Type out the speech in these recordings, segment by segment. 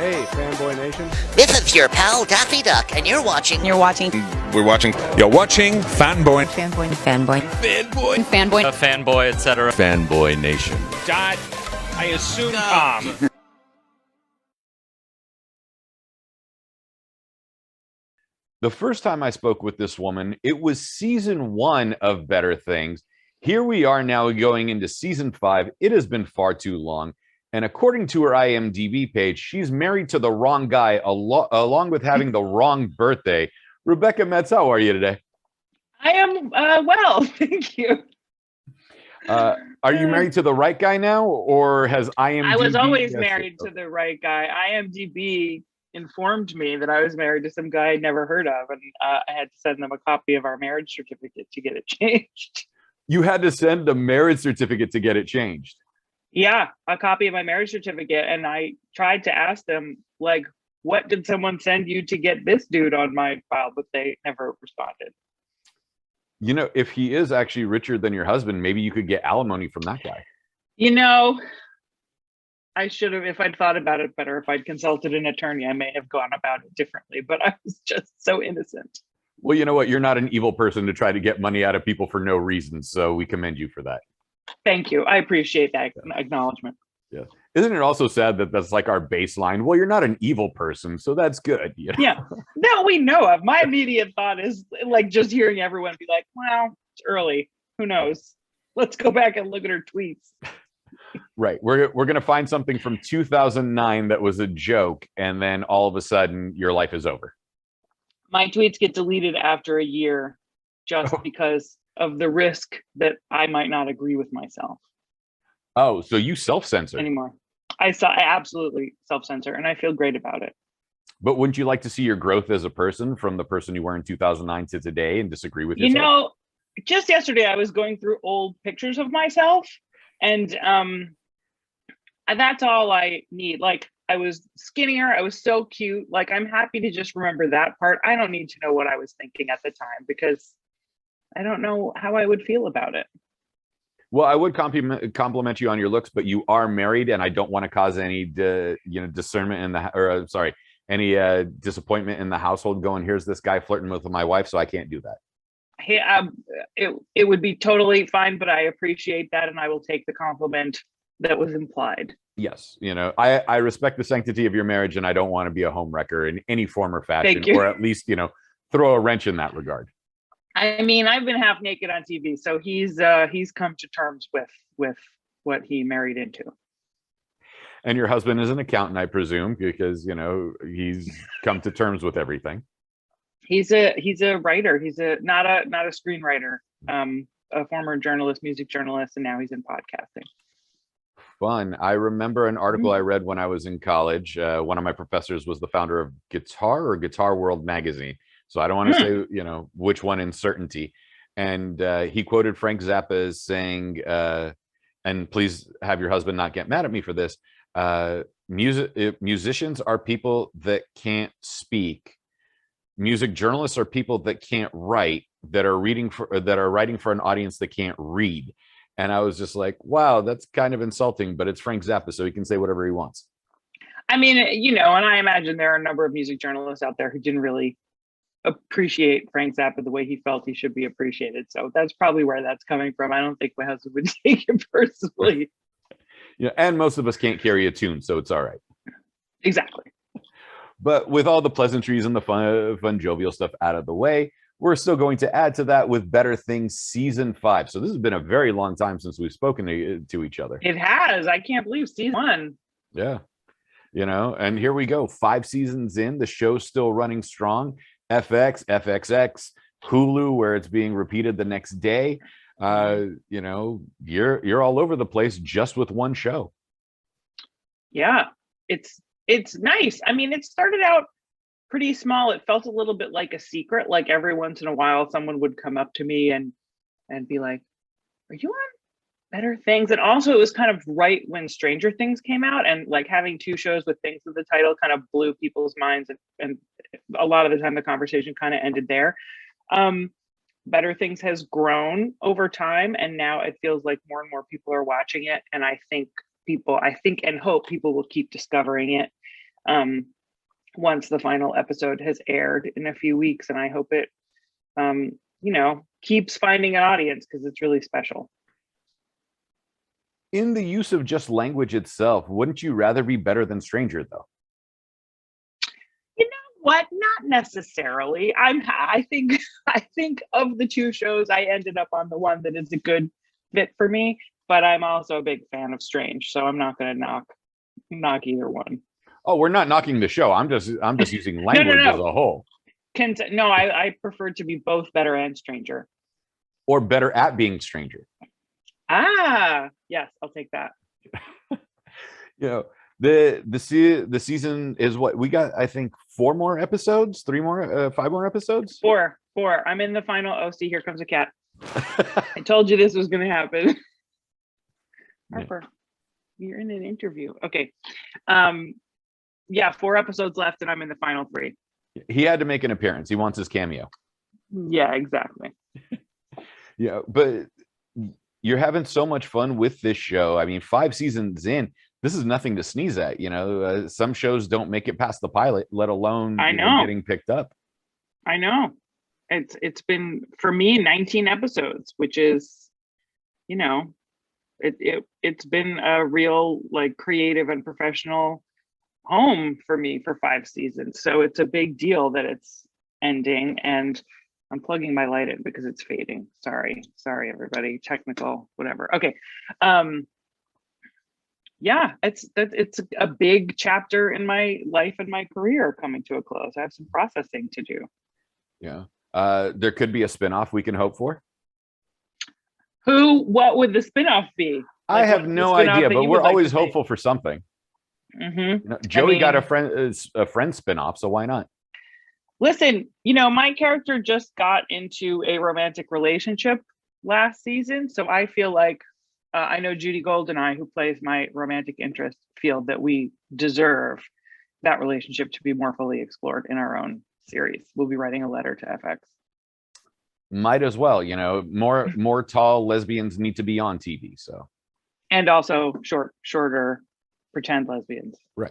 Hey, Fanboy Nation. This is your pal Daffy Duck, and you're watching. We're watching Fanboy. A fanboy, etc. Fanboy Nation. I assume Tom. The first time I spoke with this woman, it was season 1 of Better Things. Here we are now going into season 5. It has been far too long. And according to her IMDb page, she's married to the wrong guy along with having the wrong birthday. Rebecca Metz, how are you today? I am well, thank you. Are you married to the right guy now, or has IMDb... I was always married to the right guy. IMDb informed me that I was married to some guy I'd never heard of, and I had to send them a copy of our marriage certificate to get it changed. You had to send a marriage certificate to get it changed? Yeah, a copy of my marriage certificate, and I tried to ask them, like, what did someone send you to get this dude on my file, but they never responded. You know, if he is actually richer than your husband, maybe you could get alimony from that guy. You know, I should have, if I'd thought about it better, if I'd consulted an attorney, I may have gone about it differently, but I was just so innocent. Well, you know what? You're not an evil person to try to get money out of people for no reason, so we commend you for that. Thank you. I appreciate that acknowledgement. Yeah. Isn't it also sad that that's like our baseline? Well, you're not an evil person, so that's good. You know? Yeah. No, we know of. My immediate thought is like just hearing everyone be like, well, it's early. Who knows? Let's go back and look at her tweets. Right. We're going to find something from 2009 that was a joke, and then all of a sudden your life is over. My tweets get deleted after a year just because of the risk that I might not agree with myself. Oh, so you self-censor anymore. I absolutely self-censor, and I feel great about it. But wouldn't you like to see your growth as a person from the person you were in 2009 to today and disagree with yourself? You know, just yesterday I was going through old pictures of myself, and that's all I need. Like, I was skinnier, I was so cute. Like, I'm happy to just remember that part. I don't need to know what I was thinking at the time because I don't know how I would feel about it. Well, I would compliment you on your looks, but you are married, and I don't want to cause any, discernment in the, any disappointment in the household. Going, here's this guy flirting with my wife, so I can't do that. Hey, it would be totally fine, but I appreciate that, and I will take the compliment that was implied. Yes, you know, I respect the sanctity of your marriage, and I don't want to be a homewrecker in any form or fashion, or at least, throw a wrench in that regard. I mean, I've been half naked on TV, so he's come to terms with what he married into. And your husband is an accountant, I presume, because he's come to terms with everything. He's a writer. He's not a screenwriter. A former journalist, music journalist, and now he's in podcasting. Fun. I remember an article I read when I was in college. One of my professors was the founder of Guitar World magazine. So I don't want to say, which one in certainty. And he quoted Frank Zappa as saying, and please have your husband not get mad at me for this, musicians are people that can't speak. Music journalists are people that can't write, that are writing for an audience that can't read. And I was just like, wow, that's kind of insulting, but it's Frank Zappa, so he can say whatever he wants. I mean, and I imagine there are a number of music journalists out there who didn't really appreciate Frank Zappa the way he felt he should be appreciated. So that's probably where that's coming from. I don't think my husband would take it personally. Yeah, and most of us can't carry a tune, so it's all right. Exactly. But with all the pleasantries and the fun jovial stuff out of the way, we're still going to add to that with Better Things Season 5. So this has been a very long time since we've spoken to each other. It has. I can't believe season 1. Yeah. And here we go. 5 seasons in. The show's still running strong. FX, FXX, Hulu, where it's being repeated the next day. You're all over the place just with one show. Yeah, it's nice. I mean, it started out pretty small. It felt a little bit like a secret. Like every once in a while, someone would come up to me and be like, "Are you on Better Things?" And also, it was kind of right when Stranger Things came out, and like having 2 shows with things in the title kind of blew people's minds, and a lot of the time the conversation kind of ended there. Better Things has grown over time, and now it feels like more and more people are watching it, and I think and hope people will keep discovering it. once the final episode has aired in a few weeks, and I hope it keeps finding an audience because it's really special. In the use of just language itself, wouldn't you rather be better than Stranger, though? You know what? Not necessarily. I think of the two shows, I ended up on the one that is a good fit for me, but I'm also a big fan of Strange, so I'm not going to knock either one. Oh, we're not knocking the show. I'm just using language No. as a whole. I prefer to be both better and Stranger. Or better at being Stranger. Yes, I'll take that. The season is what we got. I think 4 more episodes, 5 more episodes. Four. I'm in the final. Oh, see, here comes a cat. I told you this was going to happen. Harper, you're in an interview. Okay. 4 episodes left, and I'm in the final 3. He had to make an appearance. He wants his cameo. Yeah, exactly. Yeah, but you're having so much fun with this show. I mean, 5 seasons in, this is nothing to sneeze at. Some shows don't make it past the pilot, let alone getting picked up. I know. It's been, for me, 19 episodes, which is, it's been a real creative and professional home for me for 5 seasons. So it's a big deal that it's ending, and I'm plugging my light in because it's fading. Sorry everybody, technical whatever. Okay. It's a big chapter in my life and my career coming to a close. I have some processing to do. Yeah. There could be a spinoff we can hope for. What would the spinoff be? I have no idea, but we're always hopeful for something. Mm-hmm. Joey got a friend spinoff, so why not? Listen, my character just got into a romantic relationship last season, so I feel like I know Judy Goldeneye, who plays my romantic interest, feel that we deserve that relationship to be more fully explored in our own series. We'll be writing a letter to FX. Might as well, more tall lesbians need to be on TV. So, and also shorter pretend lesbians. Right.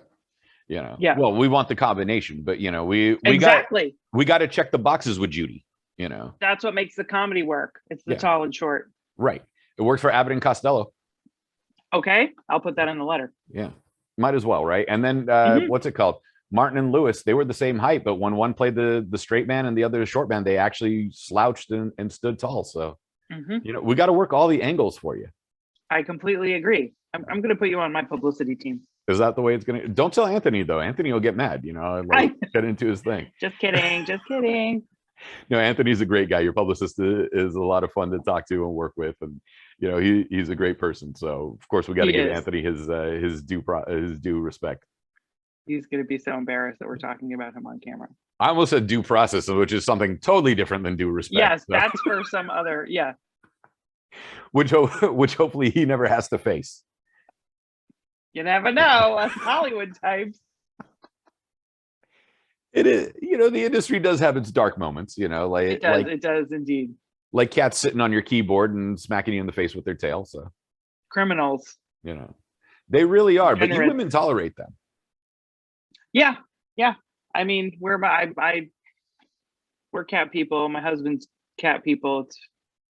Yeah. Well, we want the combination, but we exactly got to check the boxes with Judy. That's what makes the comedy work. It's the tall and short. Right. It worked for Abbott and Costello. Okay, I'll put that in the letter. Yeah, might as well, right? And then what's it called? Martin and Lewis, they were the same height, but when one played the straight man and the other the short man, they actually slouched and stood tall. So, we got to work all the angles for you. I completely agree. I'm going to put you on my publicity team. Is that the way it's going to? Don't tell Anthony, though. Anthony will get mad, get into his thing. Just kidding. Anthony's a great guy. Your publicist is a lot of fun to talk to and work with. And, he's a great person. So, of course, we got to give Anthony his due respect. He's going to be so embarrassed that we're talking about him on camera. I almost said due process, which is something totally different than due respect. Yes, that's for some other, Which hopefully he never has to face. You never know, us Hollywood types. It is, the industry does have its dark moments, it does indeed. Like cats sitting on your keyboard and smacking you in the face with their tail. So criminals, they really are, but you women tolerate them. Yeah. I mean, we're cat people. My husband's cat people.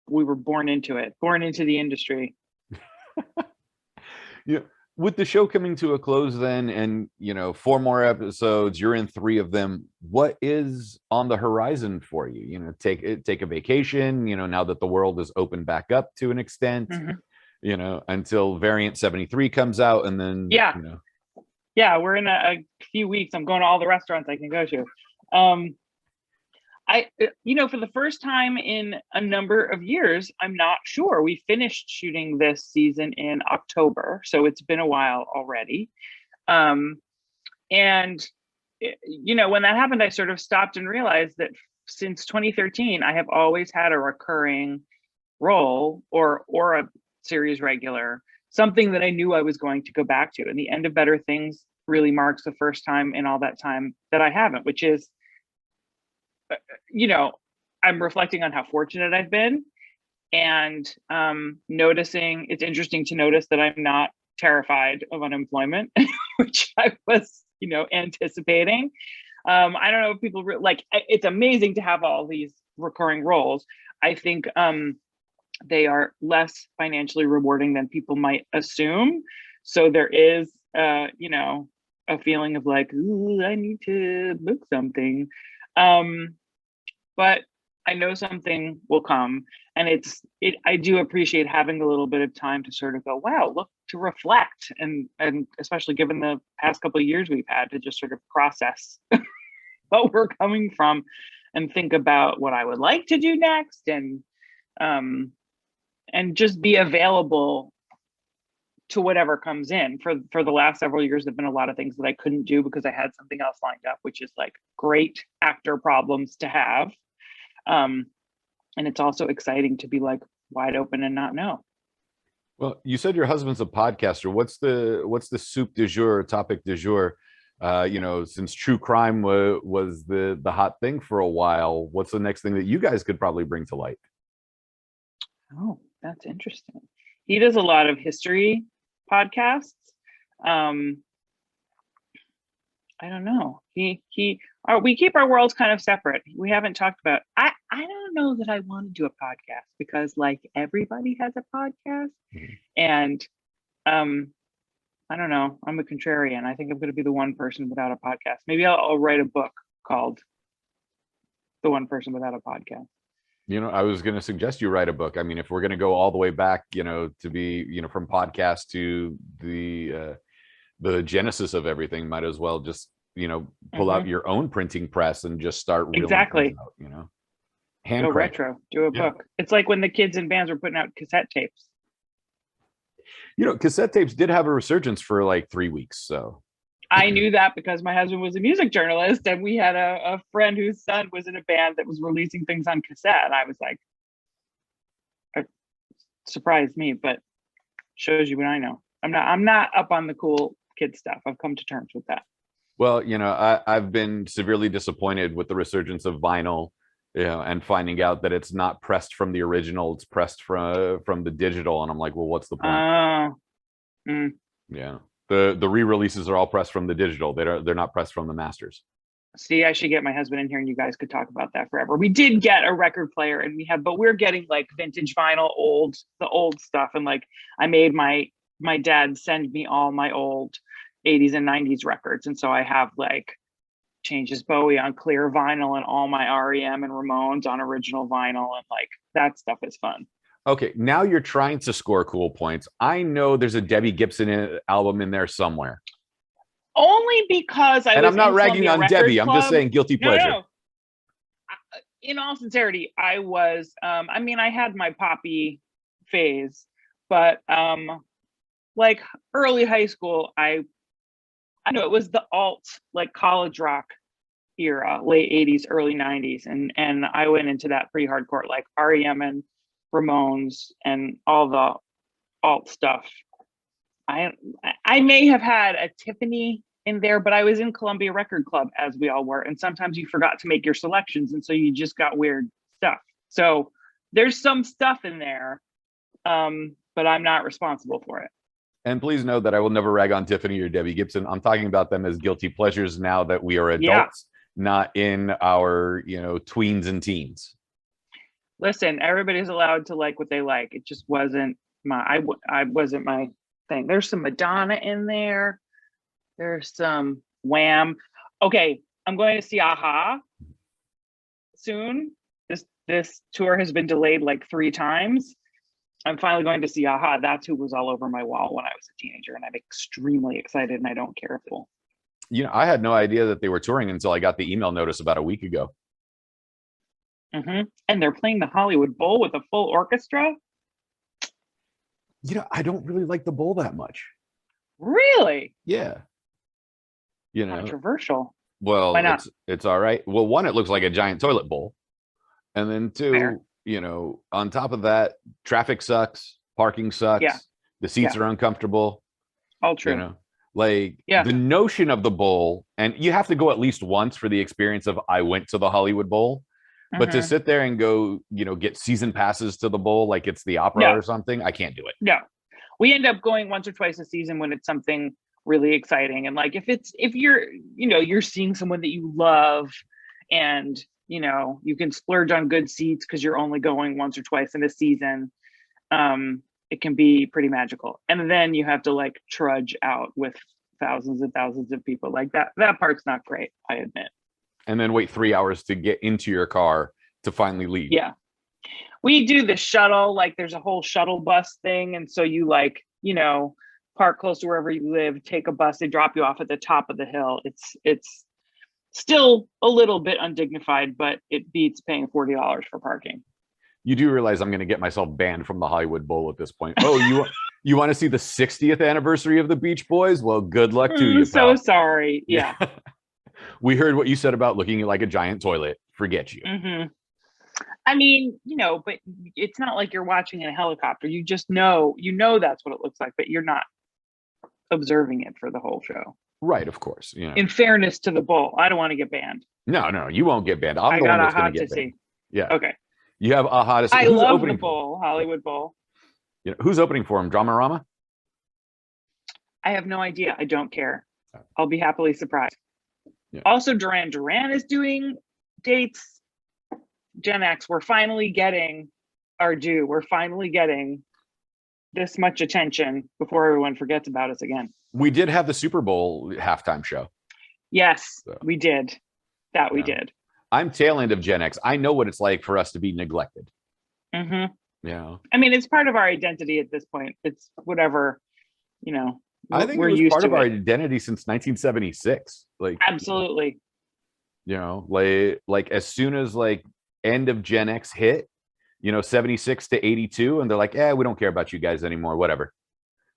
We were born into the industry. With the show coming to a close then, and 4 more episodes, you're in 3 of them. What is on the horizon for you? Take a vacation, now that the world is opened back up to an extent, until Variant 73 comes out, and then we're in a few weeks. I'm going to all the restaurants I can go to. For the first time in a number of years, I'm not sure. We finished shooting this season in October, so it's been a while already. And when that happened, I sort of stopped and realized that since 2013, I have always had a recurring role or a series regular, something that I knew I was going to go back to. And the end of Better Things really marks the first time in all that time that I haven't, which is, I'm reflecting on how fortunate I've been, and noticing, it's interesting to notice that I'm not terrified of unemployment, which I was, anticipating. I don't know if people like, it's amazing to have all these recurring roles. I think they are less financially rewarding than people might assume. So there is, a feeling of like, ooh, I need to book something. But I know something will come, and I do appreciate having a little bit of time to sort of go, wow, look, to reflect, and especially given the past couple of years we've had to just sort of process what we're coming from and think about what I would like to do next, and just be available to whatever comes in. For the last several years, there've been a lot of things that I couldn't do because I had something else lined up, which is like great actor problems to have. And it's also exciting to be like wide open and not know. Well, you said your husband's a podcaster. What's the soup du jour, topic du jour? Since true crime was the hot thing for a while, what's the next thing that you guys could probably bring to light? Oh, that's interesting. He does a lot of history podcasts. I don't know. We keep our worlds kind of separate. We haven't talked about, I don't know that I want to do a podcast because like everybody has a podcast. Mhm. And I don't know. I'm a contrarian. I think I'm going to be the one person without a podcast. Maybe I'll write a book called The One Person Without a Podcast. I was going to suggest you write a book. I mean, if we're going to go all the way back, to be, from podcast to the genesis of everything, might as well just, pull out your own printing press and just start reeling exactly things out, go handcraft. retro, do a book. It's like when the kids in bands were putting out cassette tapes. Cassette tapes did have a resurgence for like 3 weeks. So I knew that because my husband was a music journalist, and we had a friend whose son was in a band that was releasing things on cassette. And I was like, it surprised me, but shows you what I know. I'm not up on the cool kid stuff. I've come to terms with that. Well, I've been severely disappointed with the resurgence of vinyl, and finding out that it's not pressed from the original, it's pressed from the digital. And I'm like, well, what's the point? Yeah. The re-releases are all pressed from the digital. They're not pressed from the masters. See, I should get my husband in here and you guys could talk about that forever. We did get a record player, and but we're getting like vintage vinyl, the old stuff. And like I made my dad send me all my old 80s and 90s records. And so I have like Changes Bowie on clear vinyl and all my REM and Ramones on original vinyl. And like that stuff is fun. Okay, now you're trying to score cool points. I know there's a Debbie Gibson album in there somewhere. Only because I'm not ragging on Debbie. I'm just saying guilty pleasure. No. In all sincerity, I was, I had my poppy phase, but like early high school, I know it was the alt, like college rock era, late 80s, early 90s. And I went into that pretty hardcore, like REM and Ramones and all the alt stuff. I may have had a Tiffany in there, but I was in Columbia Record Club, as we all were. And sometimes you forgot to make your selections. And so you just got weird stuff. So there's some stuff in there, but I'm not responsible for it. And please know that I will never rag on Tiffany or Debbie Gibson. I'm talking about them as guilty pleasures now that we are adults, not in our, tweens and teens. Listen, everybody's allowed to like what they like. It just wasn't I wasn't my thing. There's some Madonna in there. There's some Wham. Okay, I'm going to see Aha soon. This tour has been delayed like 3 times. I'm finally going to see Aha. That's who was all over my wall when I was a teenager, and I'm extremely excited, and I don't care if it will. I had no idea that they were touring until I got the email notice about a week ago. And they're playing the Hollywood Bowl with a full orchestra. I don't really like the bowl that much. Really? Yeah. Controversial. Well, why not? It's all right. Well, one, it looks like a giant toilet bowl. And then 2, Fair. On top of that, traffic sucks, parking sucks. Yeah. The seats are uncomfortable. All true. The notion of the bowl, and you have to go at least once for the experience of I went to the Hollywood Bowl. But to sit there and go, get season passes to the bowl like it's the opera or something, I can't do it. No. We end up going once or twice a season when it's something really exciting. And like if you're, you know, you're seeing someone that you love, and you know, you can splurge on good seats because you're only going once or twice in a season, it can be pretty magical. And then you have to like trudge out with thousands and thousands of people. Like that part's not great, I admit. And then wait 3 hours to get into your car to finally leave. Yeah. We do the shuttle, like there's a whole shuttle bus thing. And so you like, you know, park close to wherever you live, take a bus, they drop you off at the top of the hill. It's still a little bit undignified, but it beats paying $40 for parking. You do realize I'm going to get myself banned from the Hollywood Bowl at this point. Oh, you want to see the 60th anniversary of the Beach Boys? Well, good luck to you, so pal. sorry. Yeah. We heard what you said about looking like a giant toilet. Forget you. Mm-hmm. I mean, you know, but it's not like you're watching in a helicopter. You just know, that's what it looks like, but you're not observing it for the whole show. Right, of course. You know. In fairness to the bowl, I don't want to get banned. No, you won't get banned. I'm I the got one that's a going to hot get to banned. see. Yeah. Okay. You have a hot to see. I Who's love opening the bowl, Hollywood Bowl. You know, who's opening for him? Dramarama? I have no idea. I don't care. I'll be happily surprised. Yeah. Also, Duran Duran is doing dates. Gen X, we're finally getting our due. We're finally getting this much attention before everyone forgets about us again. We did have the Super Bowl halftime show. Yes, So, we did. We did. I'm tail end of Gen X. I know what it's like for us to be neglected. Mm-hmm. Yeah. I mean, it's part of our identity at this point. It's whatever, you know. I think we're it was used part to of our it. identity since 1976. Like Absolutely. You know, like as soon as like end of Gen X hit, you know, 76 to 82, and they're like, we don't care about you guys anymore, whatever.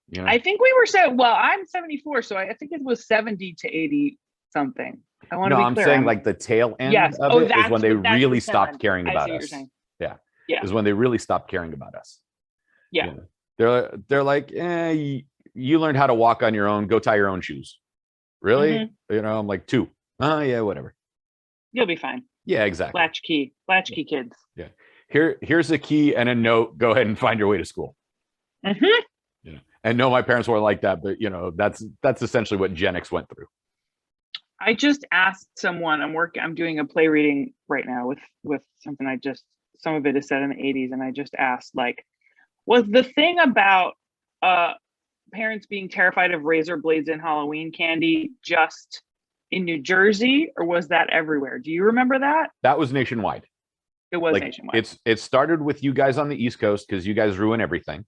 You know? I think we were I'm 74, so I think it was 70 to 80 something. I want to be clear. I'm saying like the tail end of it is when they really stopped caring about us. Yeah. Is when they really stopped caring about us. Yeah. They're like, you learned how to walk on your own, go tie your own shoes. Really? Mm-hmm. You know, I'm like, 2. Yeah, whatever. You'll be fine. Yeah, exactly. Latchkey kids. Yeah. Here's a key and a note. Go ahead and find your way to school. Mm-hmm. Yeah. And no, my parents weren't like that, but you know, that's essentially what Gen X went through. I just asked someone, I'm doing a play reading right now with something some of it is set in the 80s, and I just asked, like, was the thing about parents being terrified of razor blades in Halloween candy just in New Jersey, or was that everywhere? Do you remember that? That was nationwide. It was nationwide. It started with you guys on the East Coast because you guys ruin everything,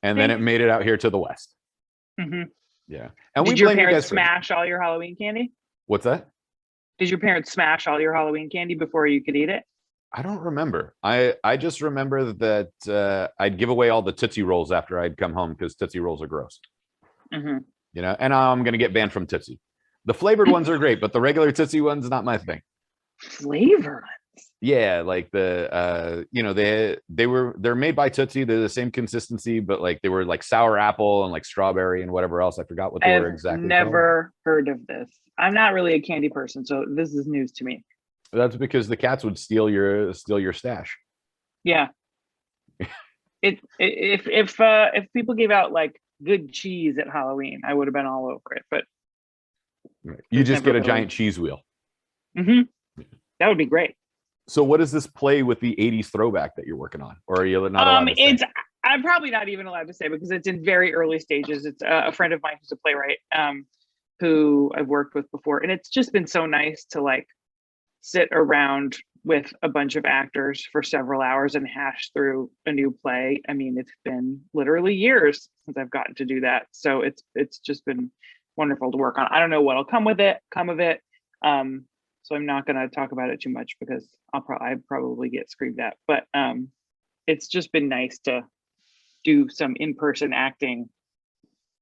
and then it made it out here to the West. Mm-hmm. Yeah. And did your parents smash all your Halloween candy? What's that? Did your parents smash all your Halloween candy before you could eat it? I don't remember. I just remember that I'd give away all the Tootsie Rolls after I'd come home because Tootsie Rolls are gross. Mm-hmm. You know, and I'm going to get banned from Tootsie. The flavored ones are great, but the regular Tootsie ones, not my thing. Flavored ones? Yeah, like the, you know, they're made by Tootsie. They're the same consistency, but like they were like sour apple and like strawberry and whatever else. I forgot what they were exactly. Never heard of this. I'm not really a candy person, so this is news to me. That's because the cats would steal your stash. Yeah. If people gave out like good cheese at Halloween, I would have been all over it. But you just get a giant cheese wheel. Mm-hmm. That would be great. So what is this play with the 80s throwback that you're working on? Or are you not allowed to say? I'm probably not even allowed to say because it's in very early stages. It's a friend of mine who's a playwright who I've worked with before. And it's just been so nice to like sit around with a bunch of actors for several hours and hash through a new play. I mean, it's been literally years since I've gotten to do that. So it's just been wonderful to work on. I don't know what'll come of it. So I'm not going to talk about it too much because I probably get screamed at. But it's just been nice to do some in-person acting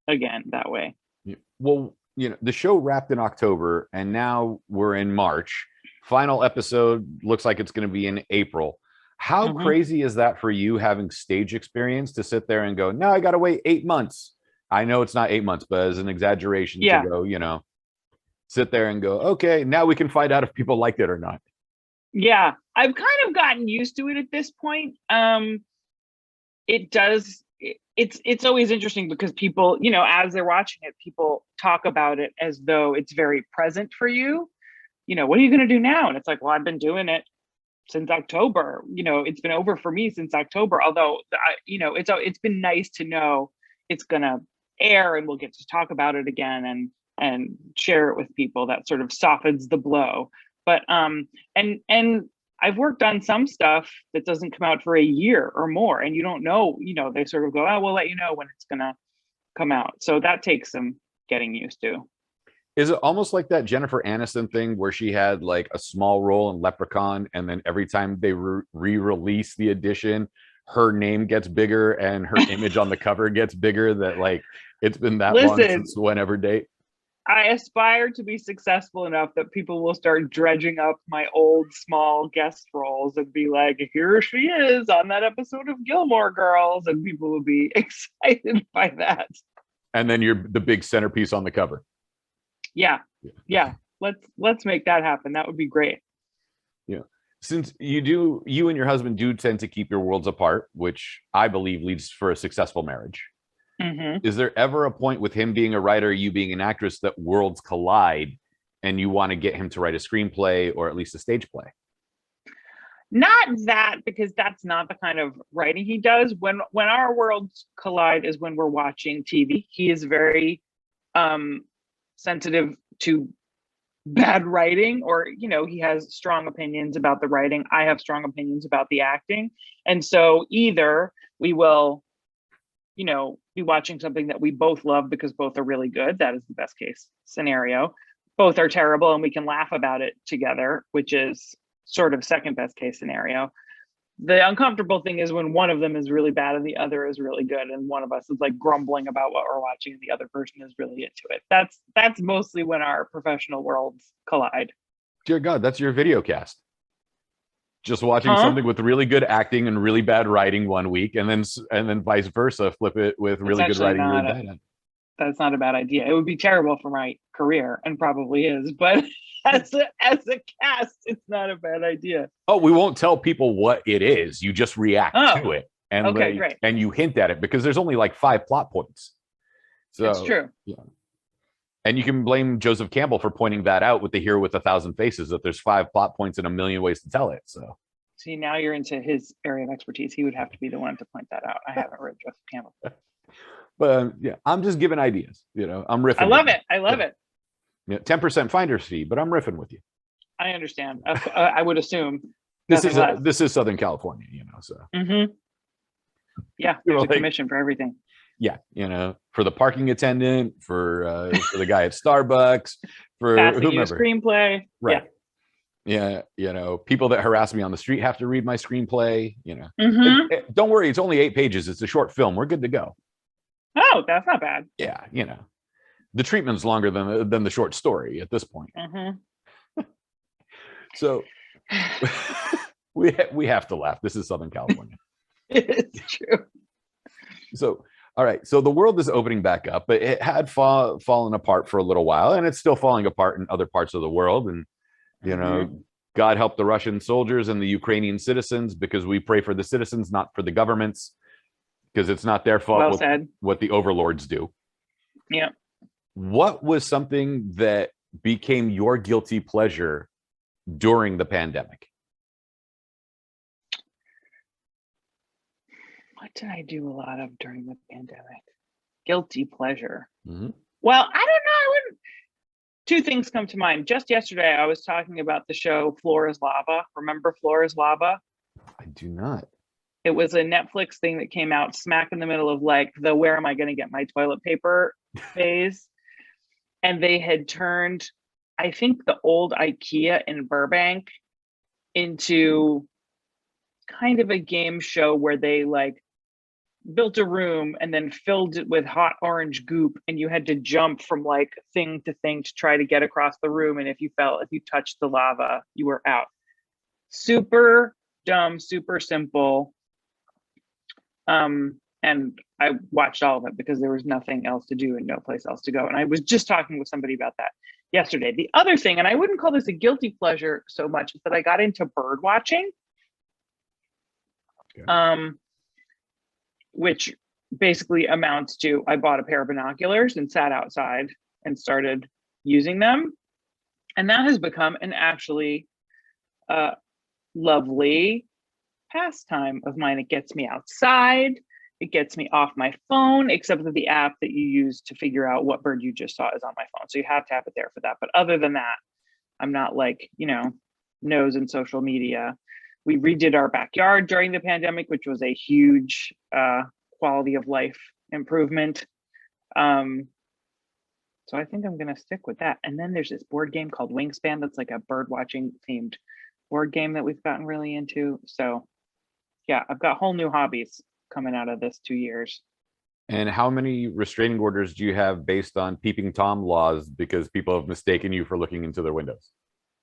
again that way. Yeah. Well, you know, the show wrapped in October and now we're in March. Final episode looks like it's going to be in April. How crazy is that for you having stage experience to sit there and go, no, I got to wait 8 months. I know it's not 8 months, but as an exaggeration to go, you know, sit there and go, okay, now we can find out if people liked it or not. Yeah, I've kind of gotten used to it at this point. It it's always interesting because people, you know, as they're watching it, people talk about it as though it's very present for you. You know, what are you going to do now? And it's like, well, I've been doing it since October. You know, it's been over for me since October. Although, you know, it's been nice to know it's going to air and we'll get to talk about it again and share it with people. That sort of softens the blow. But and I've worked on some stuff that doesn't come out for a year or more, and you don't know. You know, they sort of go, "Oh, we'll let you know when it's going to come out." So that takes some getting used to. Is it almost like that Jennifer Aniston thing where she had like a small role in Leprechaun, and then every time they re-release the edition, her name gets bigger and her image on the cover gets bigger? That like it's been that long since whenever date. I aspire to be successful enough that people will start dredging up my old small guest roles and be like, here she is on that episode of Gilmore Girls, and people will be excited by that. And then you're the big centerpiece on the cover. Yeah. Let's make that happen. That would be great. Yeah. Since you and your husband do tend to keep your worlds apart, which I believe leads for a successful marriage. Mm-hmm. Is there ever a point with him being a writer, you being an actress, that worlds collide and you want to get him to write a screenplay or at least a stage play? Not that, because that's not the kind of writing he does. When our worlds collide is when we're watching TV. He is very sensitive to bad writing, or, you know, he has strong opinions about the writing. I have strong opinions about the acting. And so either we will, you know, be watching something that we both love because both are really good. That is the best case scenario. Both are terrible and we can laugh about it together, which is sort of second best case scenario. The uncomfortable thing is when one of them is really bad and the other is really good, and one of us is like grumbling about what we're watching and the other person is really into it. That's mostly when our professional worlds collide. Dear God, that's your video cast. Just watching something with really good acting and really bad writing one week, and then vice versa, flip it with really good writing and really bad acting. That's not a bad idea. It would be terrible for my career, and probably is, but as a cast, it's not a bad idea. Oh, we won't tell people what it is. You just react to it, and great. And you hint at it, because there's only like 5 plot points. So that's true. Yeah. And you can blame Joseph Campbell for pointing that out with The Hero with 1,000 Faces, that there's 5 plot points and a million ways to tell it. So see, now you're into his area of expertise. He would have to be the one to point that out. I haven't read Joseph Campbell. But yeah, I'm just giving ideas. You know, I'm riffing. I love it. I love it. Yeah, 10% finder's fee, but I'm riffing with you. I understand. I would assume this is Southern California, you know. So yeah, there's a commission for everything. Yeah, you know, for the parking attendant, for the guy at Starbucks, for passing whomever. You a screenplay, right? Yeah, you know, people that harass me on the street have to read my screenplay. You know, don't worry, it's only 8 pages. It's a short film. We're good to go. Oh, that's not bad. Yeah, you know, the treatment's longer than the short story at this point. So we have to laugh. This is Southern California. It's true. So, all right. So the world is opening back up, but it had fallen apart for a little while, and it's still falling apart in other parts of the world. And, you know, God help the Russian soldiers and the Ukrainian citizens, because we pray for the citizens, not for the governments, because it's not their fault what the overlords do. Yeah. What was something that became your guilty pleasure during the pandemic? What did I do a lot of during the pandemic? Guilty pleasure. Mm-hmm. Well, I don't know. Two things come to mind. Just yesterday, I was talking about the show Floor is Lava. Remember Floor is Lava? I do not. It was a Netflix thing that came out smack in the middle of like the where am I going to get my toilet paper phase. And they had turned, I think, the old IKEA in Burbank into kind of a game show where they like built a room and then filled it with hot orange goop, and you had to jump from like thing to thing to try to get across the room. And if you touched the lava, you were out. Super dumb, super simple. And I watched all of it because there was nothing else to do and no place else to go. And I was just talking with somebody about that yesterday. The other thing, and I wouldn't call this a guilty pleasure so much, is that I got into bird watching. Okay. Which basically amounts to I bought a pair of binoculars and sat outside and started using them. And that has become an actually lovely pastime of mine. It gets me outside. It gets me off my phone, except that the app that you use to figure out what bird you just saw is on my phone. So you have to have it there for that. But other than that, I'm not like, nose in social media. We redid our backyard during the pandemic, which was a huge quality of life improvement. So I think I'm going to stick with that. And then there's this board game called Wingspan that's like a bird watching themed board game that we've gotten really into. So yeah, I've got whole new hobbies coming out of this 2 years. And how many restraining orders do you have based on peeping Tom laws because people have mistaken you for looking into their windows?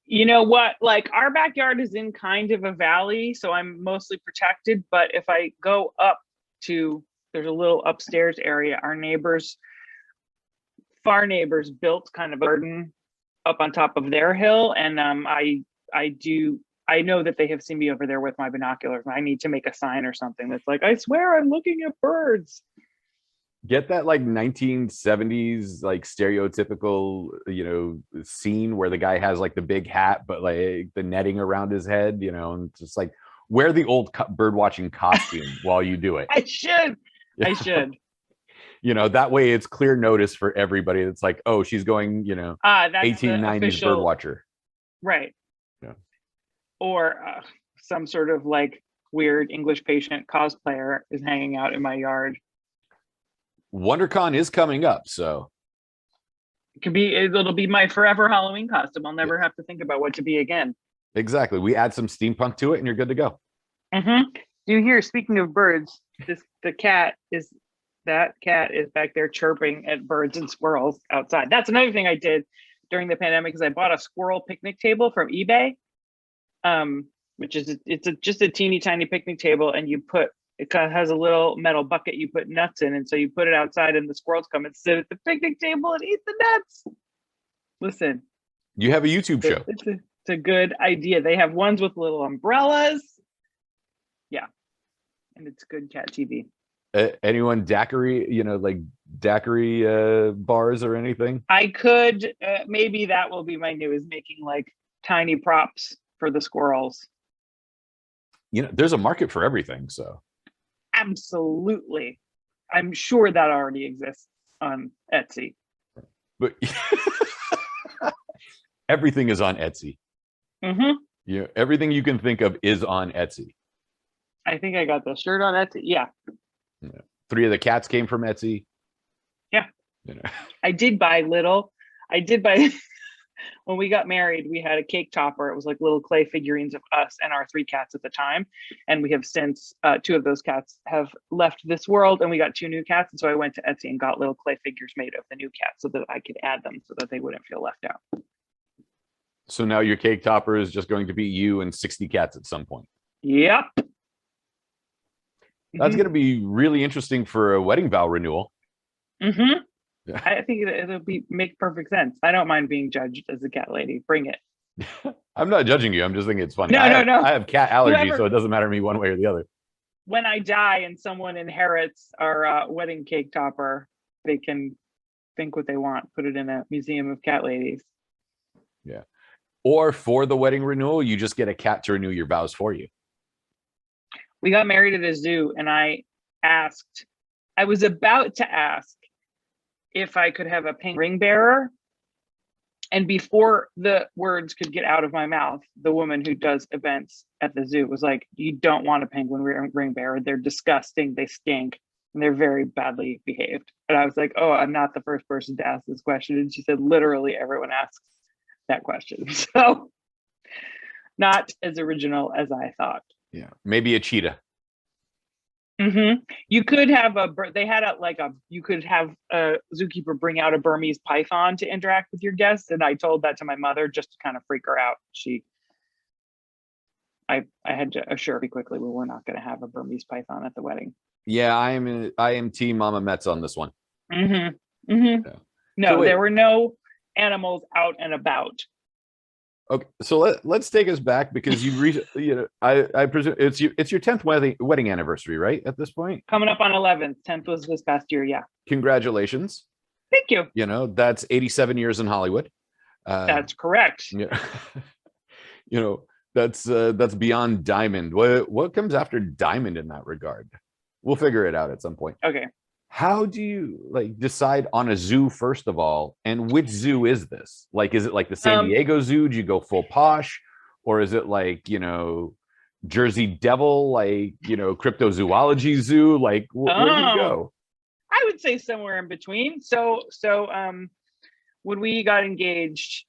You know what? Like our backyard is in kind of a valley, so I'm mostly protected. But if I go up to, there's a little upstairs area, our far neighbors built kind of a garden up on top of their hill. And I know that they have seen me over there with my binoculars. I need to make a sign or something that's like, I swear I'm looking at birds. Get that like 1970s like stereotypical scene where the guy has like the big hat but like the netting around his head, and just like wear the old bird watching costume while you do it. I should. That way it's clear notice for everybody. That's like, oh, she's going, that's 1890s official, bird watcher. Right. Yeah. Or some sort of like weird English patient cosplayer is hanging out in my yard. WonderCon is coming up, so it'll be my forever Halloween costume. I'll never have to think about what to be again. Exactly. We add some steampunk to it and you're good to go. Mm-hmm. You hear, speaking of birds, that cat is back there chirping at birds and squirrels outside. That's another thing I did during the pandemic, is I bought a squirrel picnic table from eBay, which is just a teeny tiny picnic table, and it kind of has a little metal bucket you put nuts in, and so you put it outside and the squirrels come and sit at the picnic table and eat the nuts. Listen, you have a YouTube show. It's a good idea. They have ones with little umbrellas. Yeah, and it's good cat TV. Anyone daiquiri, like daiquiri bars or anything? I could, maybe that will be my new, is making like tiny props for the squirrels. There's a market for everything, so. Absolutely. I'm sure that already exists on Etsy. But everything is on Etsy. Mm-hmm. Everything you can think of is on Etsy. I think I got the shirt on Etsy. Yeah. 3 of the cats came from Etsy. Yeah. I did buy when we got married, we had a cake topper. It was like little clay figurines of us and our 3 cats at the time. And we have since, 2 of those cats have left this world, and we got 2 new cats. And so I went to Etsy and got little clay figures made of the new cats so that I could add them so that they wouldn't feel left out. So now your cake topper is just going to be you and 60 cats at some point. Yep. That's going to be really interesting for a wedding vow renewal. Mm-hmm. Yeah. I think it'll make perfect sense. I don't mind being judged as a cat lady. Bring it. I'm not judging you. I'm just thinking it's funny. No. I have cat allergy, so it doesn't matter to me one way or the other. When I die and someone inherits our wedding cake topper, they can think what they want. Put it in a museum of cat ladies. Yeah. Or for the wedding renewal, you just get a cat to renew your vows for you. We got married at a zoo, and I was about to ask if I could have a pink ring bearer. And before the words could get out of my mouth, the woman who does events at the zoo was like, you don't want a penguin ring bearer. They're disgusting. They stink. And they're very badly behaved. And I was like, oh, I'm not the first person to ask this question. And she said, literally everyone asks that question. So not as original as I thought. Yeah, maybe a cheetah. Mm-hmm. You could have you could have a zookeeper bring out a Burmese python to interact with your guests, and I told that to my mother just to kind of freak her out. I had to assure her quickly we were not going to have a Burmese python at the wedding. Yeah, I am team Mama Metz on this one. Mm-hmm. Mm-hmm. Yeah. No, So there were no animals out and about. Okay, so let's take us back because I presume it's your 10th wedding anniversary, right? At this point, Coming up on 11th. 10th was this past year. Yeah. congratulations. Thank you. That's 87 years in Hollywood. That's correct. Yeah, that's beyond diamond. What comes after diamond in that regard? We'll figure it out at some point. Okay. How do you decide on a zoo first of all, and which zoo is this? Is it like the San Diego Zoo? Do you go full posh, or is it Jersey Devil, cryptozoology zoo? Where do you go? I would say somewhere in between. So when we got engaged,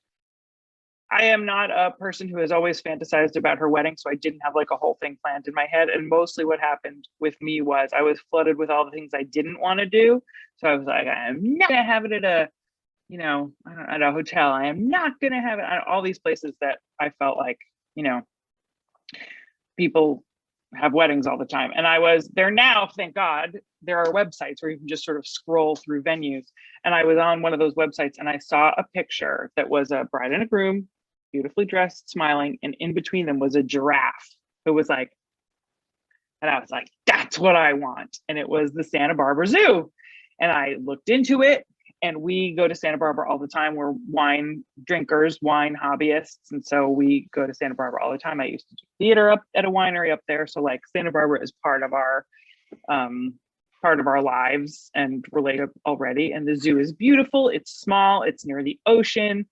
I am not a person who has always fantasized about her wedding, so I didn't have a whole thing planned in my head. And mostly what happened with me was I was flooded with all the things I didn't want to do. So I was like, I am not gonna have it at a, at a hotel. I am not gonna have it at all these places that I felt like, people have weddings all the time. And I was there now, thank God, there are websites where you can just sort of scroll through venues. And I was on one of those websites and I saw a picture that was a bride and a groom, beautifully dressed, smiling, and in between them was a giraffe who was and I was like, that's what I want. And it was the Santa Barbara Zoo. And I looked into it, and we go to Santa Barbara all the time. We're wine drinkers, wine hobbyists. And so we go to Santa Barbara all the time. I used to do theater up at a winery up there. So Santa Barbara is part of our lives and related already. And the zoo is beautiful. It's small, it's near the ocean.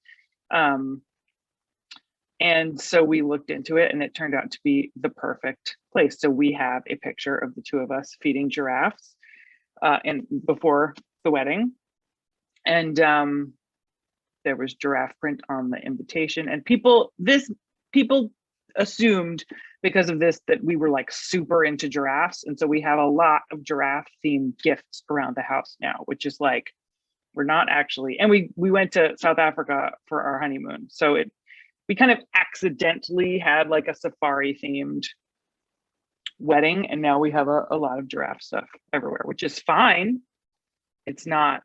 And so we looked into it, and it turned out to be the perfect place. So we have a picture of the two of us feeding giraffes and before the wedding. And there was giraffe print on the invitation. And people assumed because of this that we were super into giraffes. And so we have a lot of giraffe themed gifts around the house now, which is we're not actually. And we went to South Africa for our honeymoon. So we kind of accidentally had a safari themed wedding, and now we have a lot of giraffe stuff everywhere, which is fine. It's not,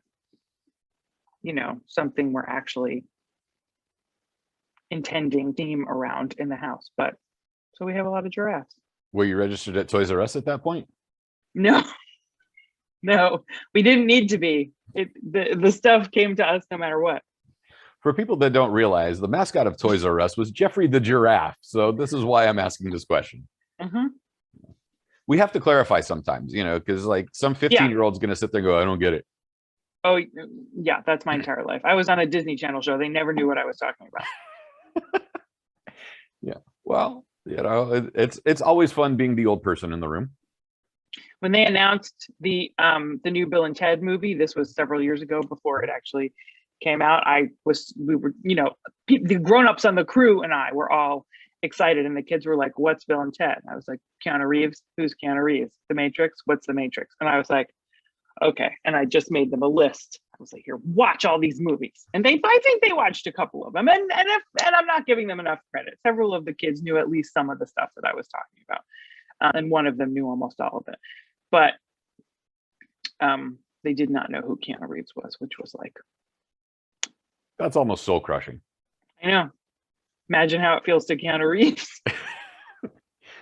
something we're actually intending theme around in the house, but so we have a lot of giraffes. Were you registered at Toys R Us at that point? No, we didn't need to be. The stuff came to us no matter what. For people that don't realize, the mascot of Toys R Us was Jeffrey the giraffe. So this is why I'm asking this question. Mm-hmm. We have to clarify sometimes, because some 15-year-old's going to sit there and go, I don't get it. Oh, yeah, that's my entire life. I was on a Disney Channel show. They never knew what I was talking about. Yeah. Well, it's always fun being the old person in the room. When they announced the new Bill and Ted movie, this was several years ago before it actually came out. We were, the grown-ups on the crew and I were all excited, and the kids were like, what's Bill and Ted? And I was like, Keanu Reeves. Who's Keanu Reeves? The Matrix. What's the Matrix? And I was like, okay. And I just made them a list. I was like, here, watch all these movies. And I think they watched a couple of them. And I'm not giving them enough credit. Several of the kids knew at least some of the stuff that I was talking about. And one of them knew almost all of it. But they did not know who Keanu Reeves was, which was that's almost soul crushing. I know. Imagine how it feels to Keanu Reeves.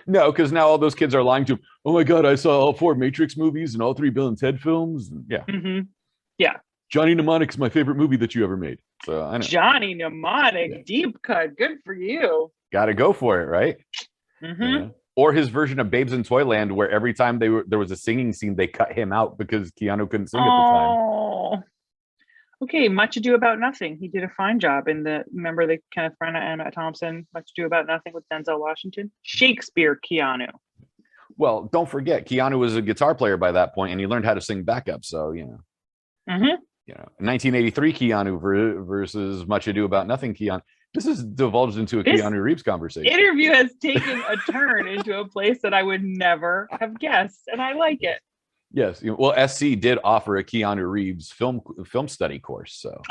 No, because now all those kids are lying to him. Oh my God, I saw all 4 Matrix movies and all 3 Bill and Ted films. Yeah. Mm-hmm. Yeah. Johnny Mnemonic is my favorite movie that you ever made. So I know. Johnny Mnemonic, deep cut. Good for you. Got to go for it, right? Mm-hmm. Yeah. Or his version of Babes in Toyland, where every time there was a singing scene, they cut him out because Keanu couldn't sing at the time. Oh. Okay, Much Ado About Nothing. He did a fine job in remember the Kenneth Branagh and Emma Thompson, Much Ado About Nothing with Denzel Washington? Shakespeare Keanu. Well, don't forget, Keanu was a guitar player by that point, and he learned how to sing backup. So, Mm-hmm. 1983 Keanu versus Much Ado About Nothing Keanu. This is divulged into a Keanu Reeves conversation. Interview has taken a turn into a place that I would never have guessed, and I like it. Yes. Well, SC did offer a Keanu Reeves film study course. So.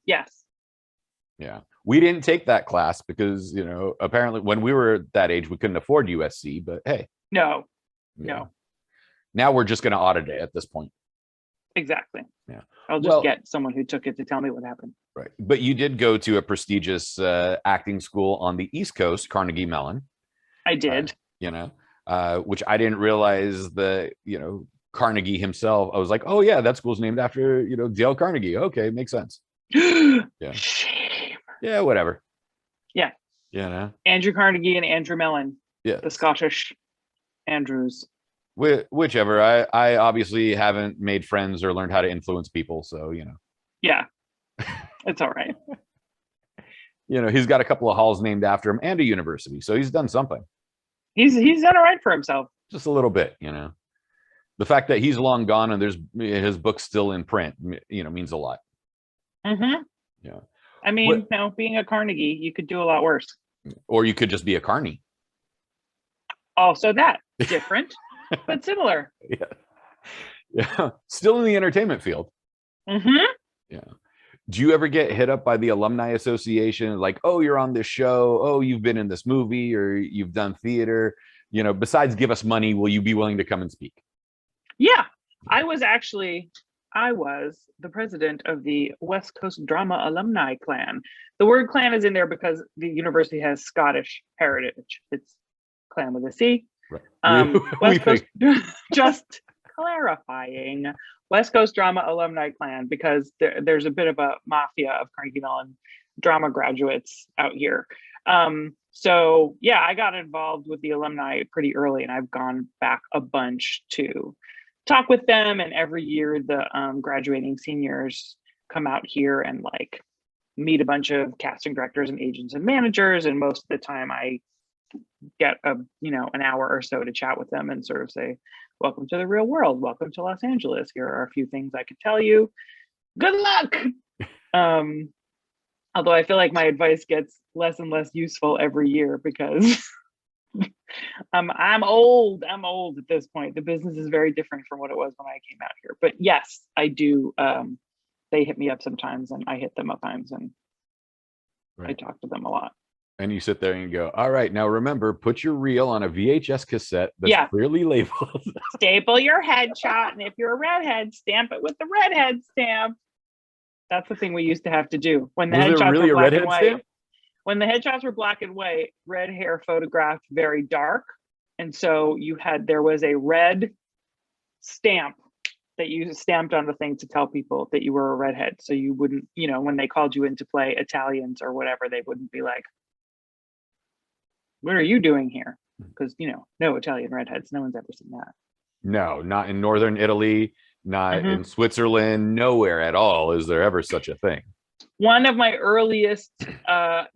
Yes. Yeah. We didn't take that class because, apparently when we were that age, we couldn't afford USC, but hey. No. Now we're just going to audit it at this point. Exactly. Yeah. I'll just get someone who took it to tell me what happened. Right. But you did go to a prestigious acting school on the East Coast, Carnegie Mellon. I did. Which I didn't realize Carnegie himself. I was like, oh yeah, that school's named after, Dale Carnegie. Okay, makes sense. Yeah. Shame. Yeah, whatever. Yeah. Andrew Carnegie and Andrew Mellon. Yeah. The Scottish Andrews. Whichever. I obviously haven't made friends or learned how to influence people, so Yeah. It's all right. He's got a couple of halls named after him and a university, so he's done something. He's done all right for himself. Just a little bit, The fact that he's long gone and there's his book's still in print, means a lot. Mm-hmm. Yeah. I mean, being a Carnegie, you could do a lot worse. Or you could just be a Carney. Also that. Different, but similar. Yeah. Still in the entertainment field. Mm-hmm. Yeah. Do you ever get hit up by the alumni association? Like, oh, you're on this show. Oh, you've been in this movie or you've done theater. Besides give us money, will you be willing to come and speak? Yeah. I was the president of the West Coast Drama Alumni Clan. The word clan is in there because the university has Scottish heritage. It's clan with a C. Right. West Coast, just clarifying. West Coast Drama Alumni Clan, because there's a bit of a mafia of Carnegie Mellon drama graduates out here. So yeah, I got involved with the alumni pretty early, and I've gone back a bunch to talk with them. And every year the graduating seniors come out here and like meet a bunch of casting directors and agents and managers. And most of the time I get an hour or so to chat with them and sort of say, welcome to the real world. Welcome to Los Angeles. Here are a few things I could tell you. Good luck. Although I feel like my advice gets less and less useful every year because I'm old. I'm old at this point. The business is very different from what it was when I came out here. But yes, I do. They hit me up sometimes and I hit them at times, and I talk to them a lot. And you sit there and you go, all right, now remember, put your reel on a VHS cassette that's clearly labeled. Staple your headshot, and if you're a redhead, stamp it with the redhead stamp. That's the thing we used to have to do. When the headshots were black and white. When the headshots were black and white, red hair photographed very dark. And so there was a red stamp that you stamped on the thing to tell people that you were a redhead. So you wouldn't, when they called you in to play Italians or whatever, they wouldn't be like, what are you doing here? Because, no Italian redheads. No one's ever seen that. No, not in Northern Italy, not in Switzerland, nowhere at all is there ever such a thing. One of my earliest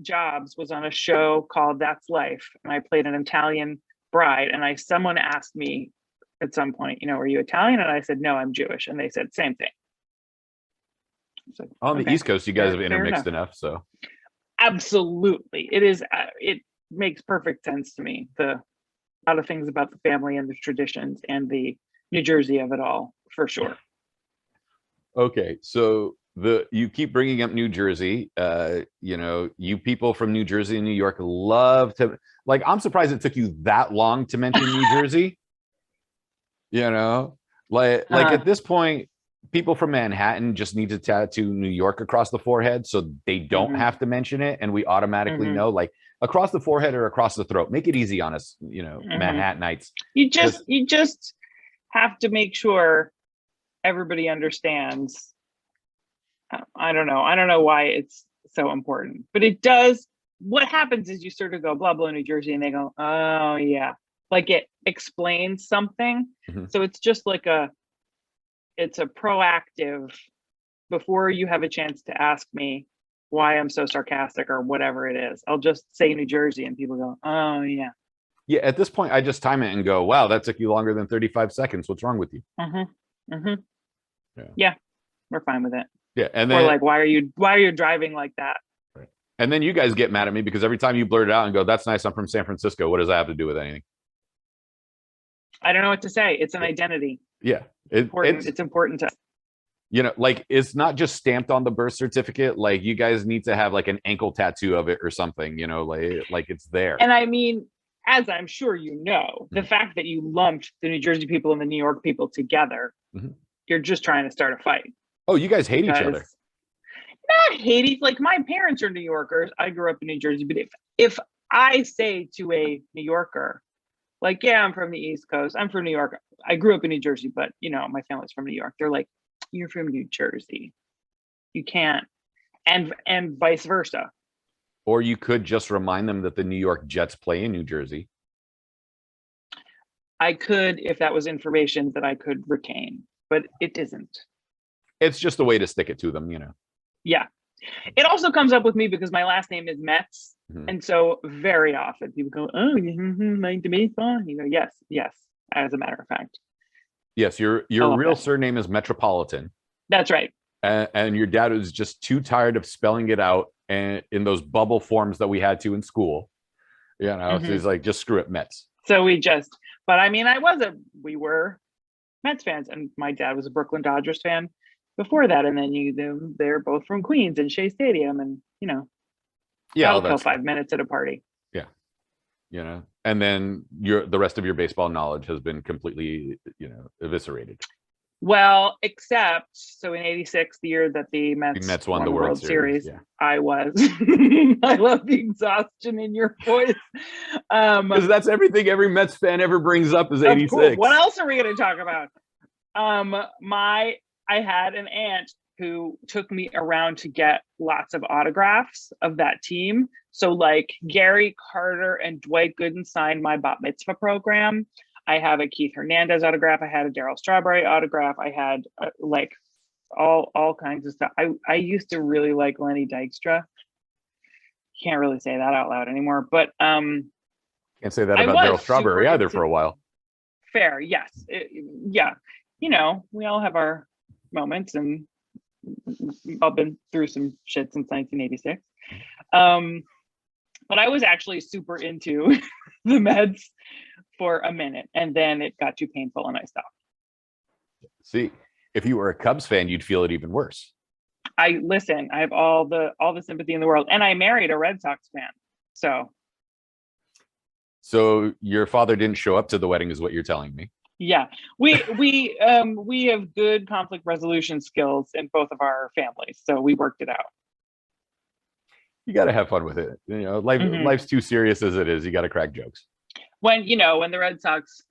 jobs was on a show called That's Life. And I played an Italian bride. And someone asked me at some point, are you Italian? And I said, no, I'm Jewish. And they said, same thing. So, on the East Coast, you guys have intermixed enough. So absolutely. It is. It makes perfect sense to me. A lot of things about the family and the traditions and the New Jersey of it all, for sure. Okay, so you keep bringing up New Jersey. You people from New Jersey and New York love to, like, I'm surprised it took you that long to mention New Jersey. At this point, people from Manhattan just need to tattoo New York across the forehead so they don't have to mention it, and we automatically know, like, across the forehead or across the throat. Make it easy on us, Manhattanites. You just have to make sure everybody understands. I don't know why it's so important, but it does. What happens is you sort of go blah blah New Jersey, and they go, oh yeah, like it explains something. So it's just like it's a proactive, before you have a chance to ask me why I'm so sarcastic or whatever it is, I'll just say New Jersey and people go, oh yeah. Yeah, at this point, I just time it and go, wow, that took you longer than 35 seconds. What's wrong with you? Yeah, we're fine with it. Yeah, and then, or like, why are you driving like that? Right. And then you guys get mad at me because every time you blurt it out and go, that's nice, I'm from San Francisco. What does that have to do with anything? I don't know what to say. It's an identity. Yeah. It's important to, like, it's not just stamped on the birth certificate. Like, you guys need to have like an ankle tattoo of it or something, like it's there. And I mean, as I'm sure the fact that you lumped the New Jersey people and the New York people together, you're just trying to start a fight. Oh, you guys hate each other. not Hades. Like my parents are New Yorkers. I grew up in New Jersey, but if I say to a New Yorker, like, yeah, I'm from the East Coast, I'm from New York. I grew up in New Jersey, but you know, my family's from New York. They're like, you're from New Jersey. You can't, and vice versa. Or you could just remind them that the New York Jets play in New Jersey. I could, if that was information that I could retain, but it isn't. It's just a way to stick it to them, you know. Yeah. It also comes up with me because my last name is Metz. Mhm. And so very often people go, oh, like the baseball. You go, yes, as a matter of fact. Yes, your real surname is Metropolitan. That's right. And your dad was just too tired of spelling it out and in those bubble forms that we had to in school. You know, so he's like, just screw it, Metz. So but I mean, we were Mets fans, and my dad was a Brooklyn Dodgers fan before that. And then they're both from Queens and Shea Stadium, and you know, yeah, that'll kill 5 minutes at a party. Yeah. You know, and then the rest of your baseball knowledge has been completely, you know, eviscerated. Well, except so in '86, the year that the Mets won the World Series, yeah. I was. I love the exhaustion in your voice. Because that's everything every Mets fan ever brings up is '86. What else are we going to talk about? I had an aunt who took me around to get lots of autographs of that team. So like Gary Carter and Dwight Gooden signed my bat mitzvah program. I have a Keith Hernandez autograph. I had a Darryl Strawberry autograph. I had like all kinds of stuff. I used to really like Lenny Dykstra. Can't really say that out loud anymore, but can't say that about Darryl Strawberry either for a while. Fair, yes, yeah. You know, we all have our moments, and I've been through some shit since 1986. But I was actually super into the Mets for a minute, and then it got too painful and I stopped. See, if you were a Cubs fan, you'd feel it even worse. I have all the sympathy in the world, and I married a Red Sox fan. So your father didn't show up to the wedding is what you're telling me. Yeah, we have good conflict resolution skills in both of our families, so we worked it out. You got to have fun with it. You know, life's too serious as it is. You got to crack jokes. When the Red Sox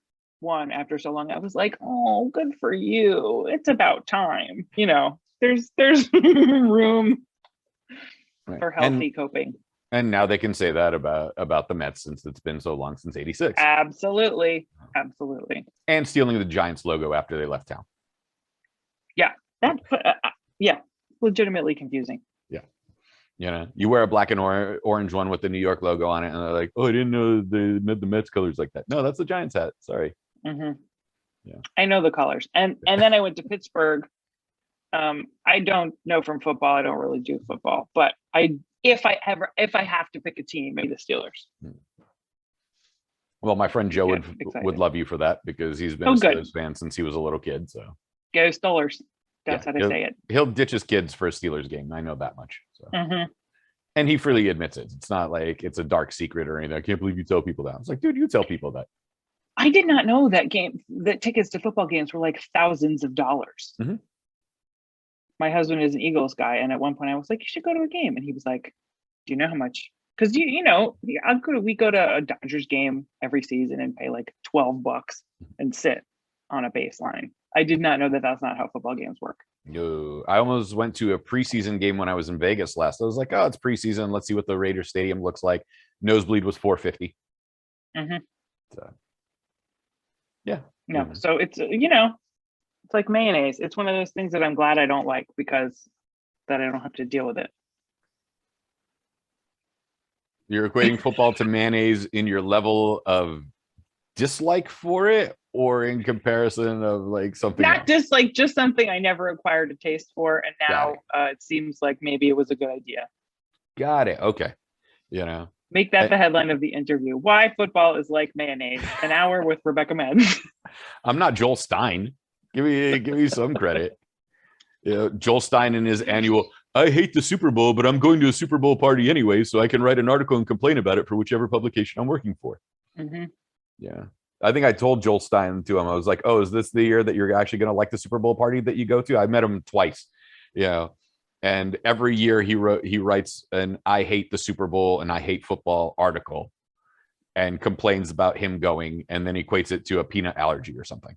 won after so long, I was like, oh, good for you. It's about time. You know, there's room for healthy coping. And now they can say that about the Mets since it's been so long since '86. Absolutely. And stealing the Giants logo after they left town. Yeah, legitimately confusing. Yeah, you know, you wear a black and orange one with the New York logo on it, and they're like, "Oh, I didn't know they made the Mets colors like that." No, that's the Giants hat. Sorry. Mm-hmm. Yeah, I know the colors, and then I went to Pittsburgh. I don't know from football. I don't really do football, but if I have to pick a team, maybe the Steelers. Well, my friend Joe would love you for that because he's been a Steelers fan since he was a little kid. So go Steelers. That's how to say it. He'll ditch his kids for a Steelers game. I know that much. So. And he freely admits it. It's not like it's a dark secret or anything. I can't believe you tell people that. I was like, dude, you tell people that. I did not know that tickets to football games were like thousands of dollars. Mm-hmm. My husband is an Eagles guy, and at one point I was like, you should go to a game. And he was like, do you know how much? Because we go to a Dodgers game every season and pay like $12 and sit on a baseline. I did not know that that's not how football games work. No, I almost went to a preseason game when I was in Vegas last. I was like, oh, it's preseason. Let's see what the Raiders Stadium looks like. Nosebleed was $450. Mm-hmm. So, yeah. No, so it's it's like mayonnaise. It's one of those things that I'm glad I don't like because that I don't have to deal with it. You're equating football to mayonnaise in your level of dislike for it, or in comparison of like something not else? Dislike, just something I never acquired a taste for, and now it seems like maybe it was a good idea. Got it. Okay. Make that the headline of the interview. Why football is like mayonnaise. An hour with Rebecca Metz. I'm not Joel Stein. Give me some credit. Joel Stein in his annual, I hate the Super Bowl, but I'm going to a Super Bowl party anyway, so I can write an article and complain about it for whichever publication I'm working for. Mm-hmm. Yeah. I think I told Joel Stein to him, I was like, oh, is this the year that you're actually going to like the Super Bowl party that you go to? I met him twice. And every year he writes an "I hate the Super Bowl" and "I hate football" article, and complains about him going, and then equates it to a peanut allergy or something.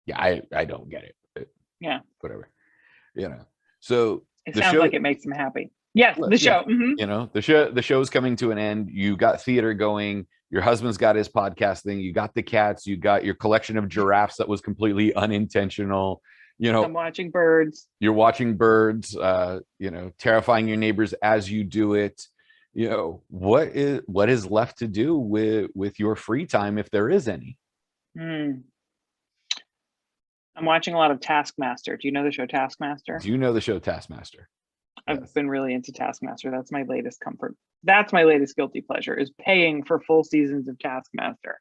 Yeah, I don't get it. Yeah. Whatever. So it sounds like it makes him happy. Yes, the show. Yeah. The show's coming to an end. You got theater going. Your husband's got his podcasting. You got the cats. You got your collection of giraffes that was completely unintentional. I'm watching birds. You're watching birds. Terrifying your neighbors as you do it. What is left to do with your free time, if there is any? I'm watching a lot of Taskmaster. Do you know the show Taskmaster? Do you know the show Taskmaster? I've been really into Taskmaster. That's my latest comfort. That's my latest guilty pleasure, is paying for full seasons of Taskmaster.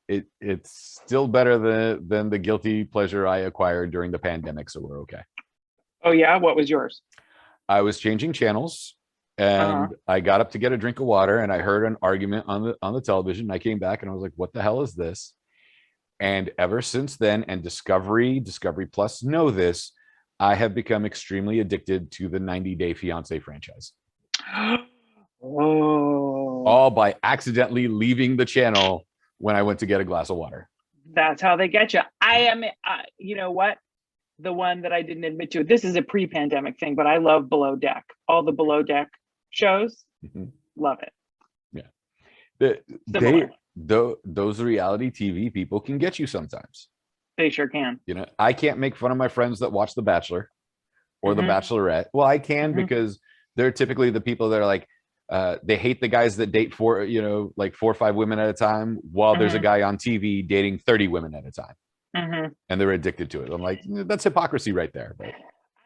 It's still better than the guilty pleasure I acquired during the pandemic, so we're okay. Oh yeah? What was yours? I was changing channels, and I got up to get a drink of water, and I heard an argument on the television. I came back and I was like, what the hell is this? And ever since then, and Discovery Plus know this, I have become extremely addicted to the 90 Day Fiancé franchise. Oh. All by accidentally leaving the channel when I went to get a glass of water. That's how they get you. I am, you know what? The one that I didn't admit to, this is a pre-pandemic thing, but I love Below Deck. All the Below Deck shows, love it. Yeah. Those reality TV people can get you sometimes. They sure can. I can't make fun of my friends that watch The Bachelor or The Bachelorette. Well, I can because they're typically the people that are like, they hate the guys that date 4 or 5 women at a time, while there's a guy on TV dating 30 women at a time. And they're addicted to it. I'm like, that's hypocrisy right there. But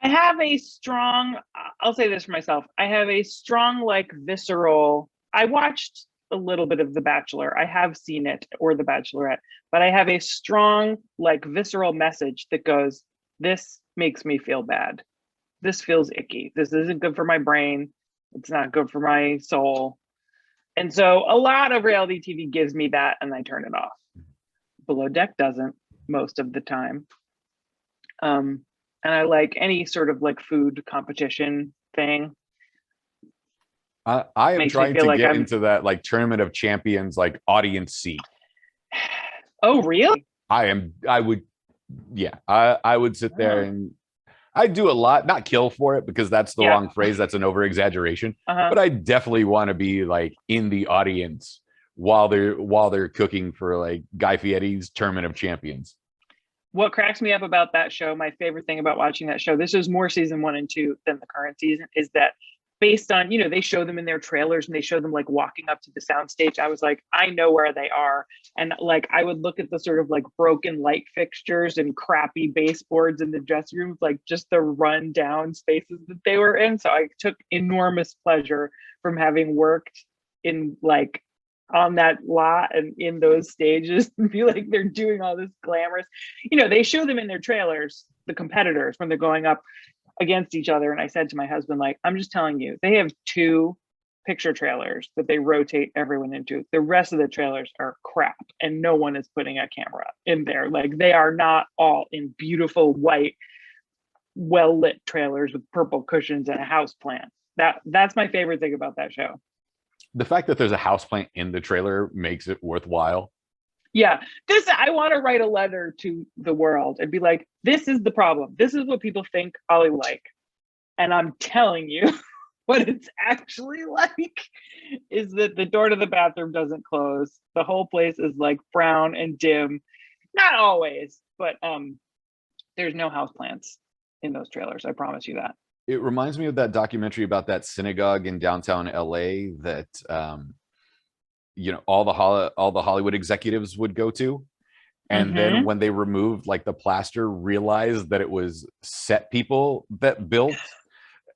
I have a strong, I'll say this for myself. I have a strong, visceral, I watched a little bit of The Bachelor. I have seen it, or The Bachelorette, but I have a strong, visceral message that goes, this makes me feel bad. This feels icky. This isn't good for my brain. It's not good for my soul. And so a lot of reality TV gives me that, and I turn it off. Below Deck doesn't most of the time. And I like any sort of food competition thing. I am trying to get into that Tournament of Champions audience seat. Oh, really? I would sit there and I do a lot, not kill for it because that's the wrong phrase. That's an over exaggeration. But I definitely want to be in the audience while they're cooking for Guy Fieri's Tournament of Champions. What cracks me up about that show, my favorite thing about watching that show, this is more season 1 and 2 than the current season, is that based on, they show them in their trailers and they show them walking up to the soundstage. I was like, I know where they are. And I would look at the sort of broken light fixtures and crappy baseboards in the dressing rooms, just the run down spaces that they were in. So I took enormous pleasure from having worked in on that lot and in those stages, and feel like they're doing all this glamorous, they show them in their trailers, the competitors, when they're going up against each other. And I said to my husband, I'm just telling you, they have 2 picture trailers that they rotate everyone into. The rest of the trailers are crap, and no one is putting a camera in there. They are not all in beautiful white, well-lit trailers with purple cushions and a house plant. That's my favorite thing about that show. The fact that there's a houseplant in the trailer makes it worthwhile. Yeah, I want to write a letter to the world and be like, this is the problem. This is what people think Ollie like. And I'm telling you, what it's actually like is that the door to the bathroom doesn't close. The whole place is brown and dim. Not always, but there's no houseplants in those trailers. I promise you that. It reminds me of that documentary about that synagogue in downtown LA that all the Hollywood executives would go to, and then when they removed the plaster, realized that it was set people that built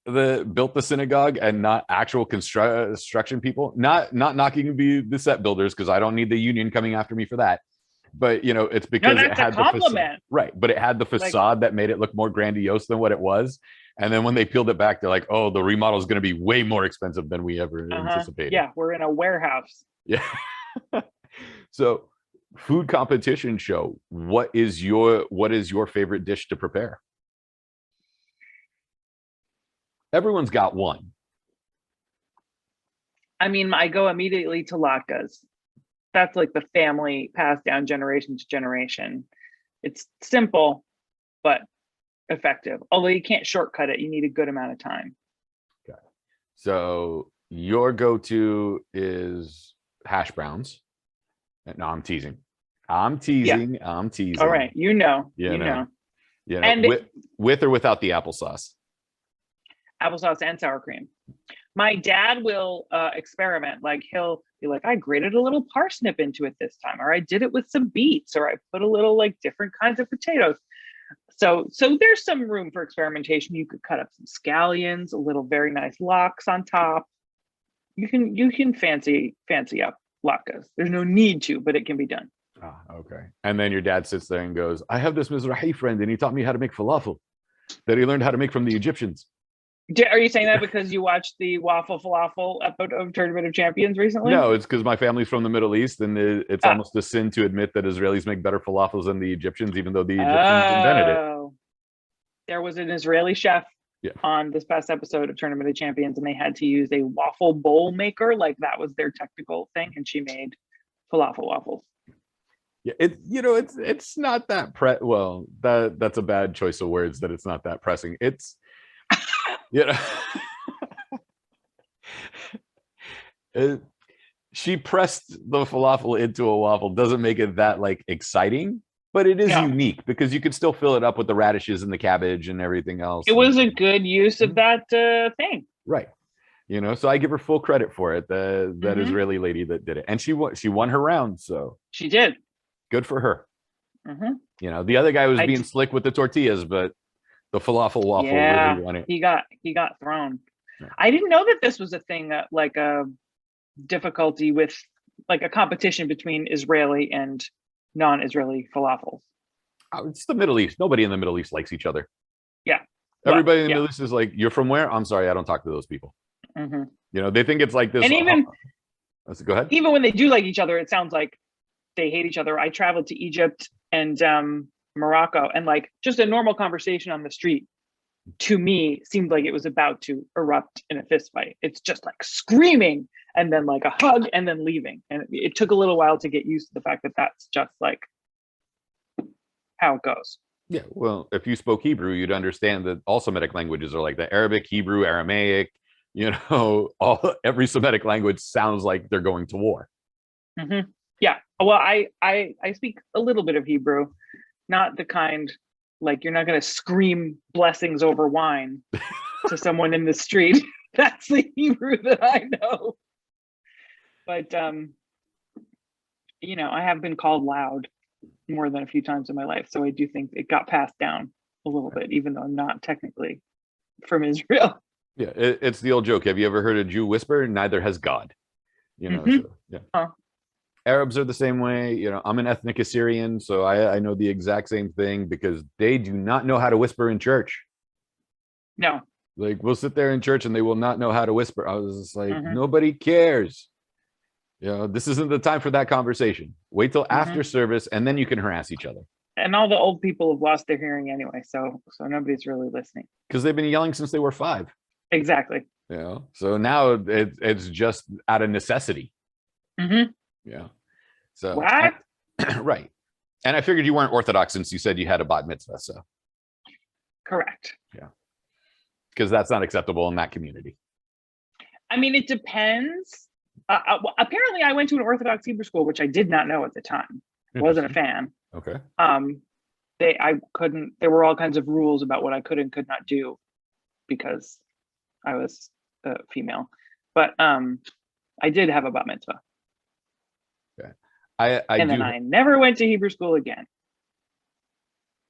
the synagogue and not actual construction people. Not knocking the set builders, because I don't need the union coming after me for that. But it's because it had the facade, right? But it had the facade that made it look more grandiose than what it was. And then when they peeled it back, they're like, "Oh, the remodel is going to be way more expensive than we ever anticipated." Yeah, we're in a warehouse. Yeah. So, food competition show. What is your favorite dish to prepare? Everyone's got one. I mean, I go immediately to latkes. That's like the family passed down generation to generation. It's simple, but effective. Although you can't shortcut it. You need a good amount of time. Okay. So your go-to is hash browns. No, I'm teasing. I'm teasing. All right. You know. And with or without the applesauce? Applesauce and sour cream. My dad will experiment. Like he'll be like, I grated a little parsnip into it this time, or I did it with some beets, or I put a little like different kinds of potatoes. So there's some room for experimentation. You could cut up some scallions, a little very nice lox on top. You can fancy up latkes. There's no need to, but it can be done. Ah, okay. And then your dad sits there and goes, I have this Mizrahi friend and he taught me how to make falafel that he learned how to make from the Egyptians. Are you saying that because you watched the waffle falafel episode of Tournament of Champions recently? No, it's because my family's from the Middle East, and it's almost a sin to admit that Israelis make better falafels than the Egyptians, even though the Egyptians invented it. There was an Israeli chef on this past episode of Tournament of Champions, and they had to use a waffle bowl maker, like that was their technical thing, and she made falafel waffles. Yeah, it's not that well, that's a bad choice of words, that it's not that pressing. It's she pressed the falafel into a waffle doesn't make it that like exciting, but it is unique because you could still fill it up with the radishes and the cabbage and everything else. It was a good use of that thing, right? So I give her full credit for it. That Israeli lady that did it, and she won her round, so she did. Good for her. The other guy was being slick with the tortillas, but the falafel waffle really won it. He got thrown. Yeah. I didn't know that this was a thing, like a difficulty with like a competition between Israeli and non-Israeli falafels. It's the Middle East. Nobody in the Middle East likes each other. Yeah. Everybody in the Middle East is like, you're from where? I'm sorry, I don't talk to those people. They think it's like this. And even go ahead. Even when they do like each other, it sounds like they hate each other. I traveled to Egypt and Morocco, and like just a normal conversation on the street to me seemed like it was about to erupt in a fist fight. It's just like screaming and then like a hug and then leaving. And it took a little while to get used to the fact that that's just like how it goes. Yeah, well, if you spoke Hebrew, you'd understand that all Semitic languages are like that. Arabic, Hebrew, Aramaic, every Semitic language sounds like they're going to war. Yeah, well, I speak a little bit of Hebrew. Not the kind, like you're not going to scream blessings over wine to someone in the street. That's the Hebrew that I know. But, I have been called loud more than a few times in my life. So I do think it got passed down a little bit, even though I'm not technically from Israel. Yeah, it's the old joke. Have you ever heard a Jew whisper? Neither has God. So, yeah. Arabs are the same way. I'm an ethnic Assyrian, so I know the exact same thing because they do not know how to whisper in church. No. Like we'll sit there in church and they will not know how to whisper. I was just like, nobody cares. This isn't the time for that conversation. Wait till after service and then you can harass each other. And all the old people have lost their hearing anyway, so nobody's really listening. Because they've been yelling since they were 5. Exactly. So now it's just out of necessity. Yeah. So what? Right. And I figured you weren't Orthodox since you said you had a bat mitzvah. So correct. Yeah. Because that's not acceptable in that community. I mean, it depends. Apparently, I went to an Orthodox Hebrew school, which I did not know at the time. Wasn't a fan. Okay. I couldn't. There were all kinds of rules about what I could and could not do because I was female. But I did have a bat mitzvah. Okay. I never went to Hebrew school again.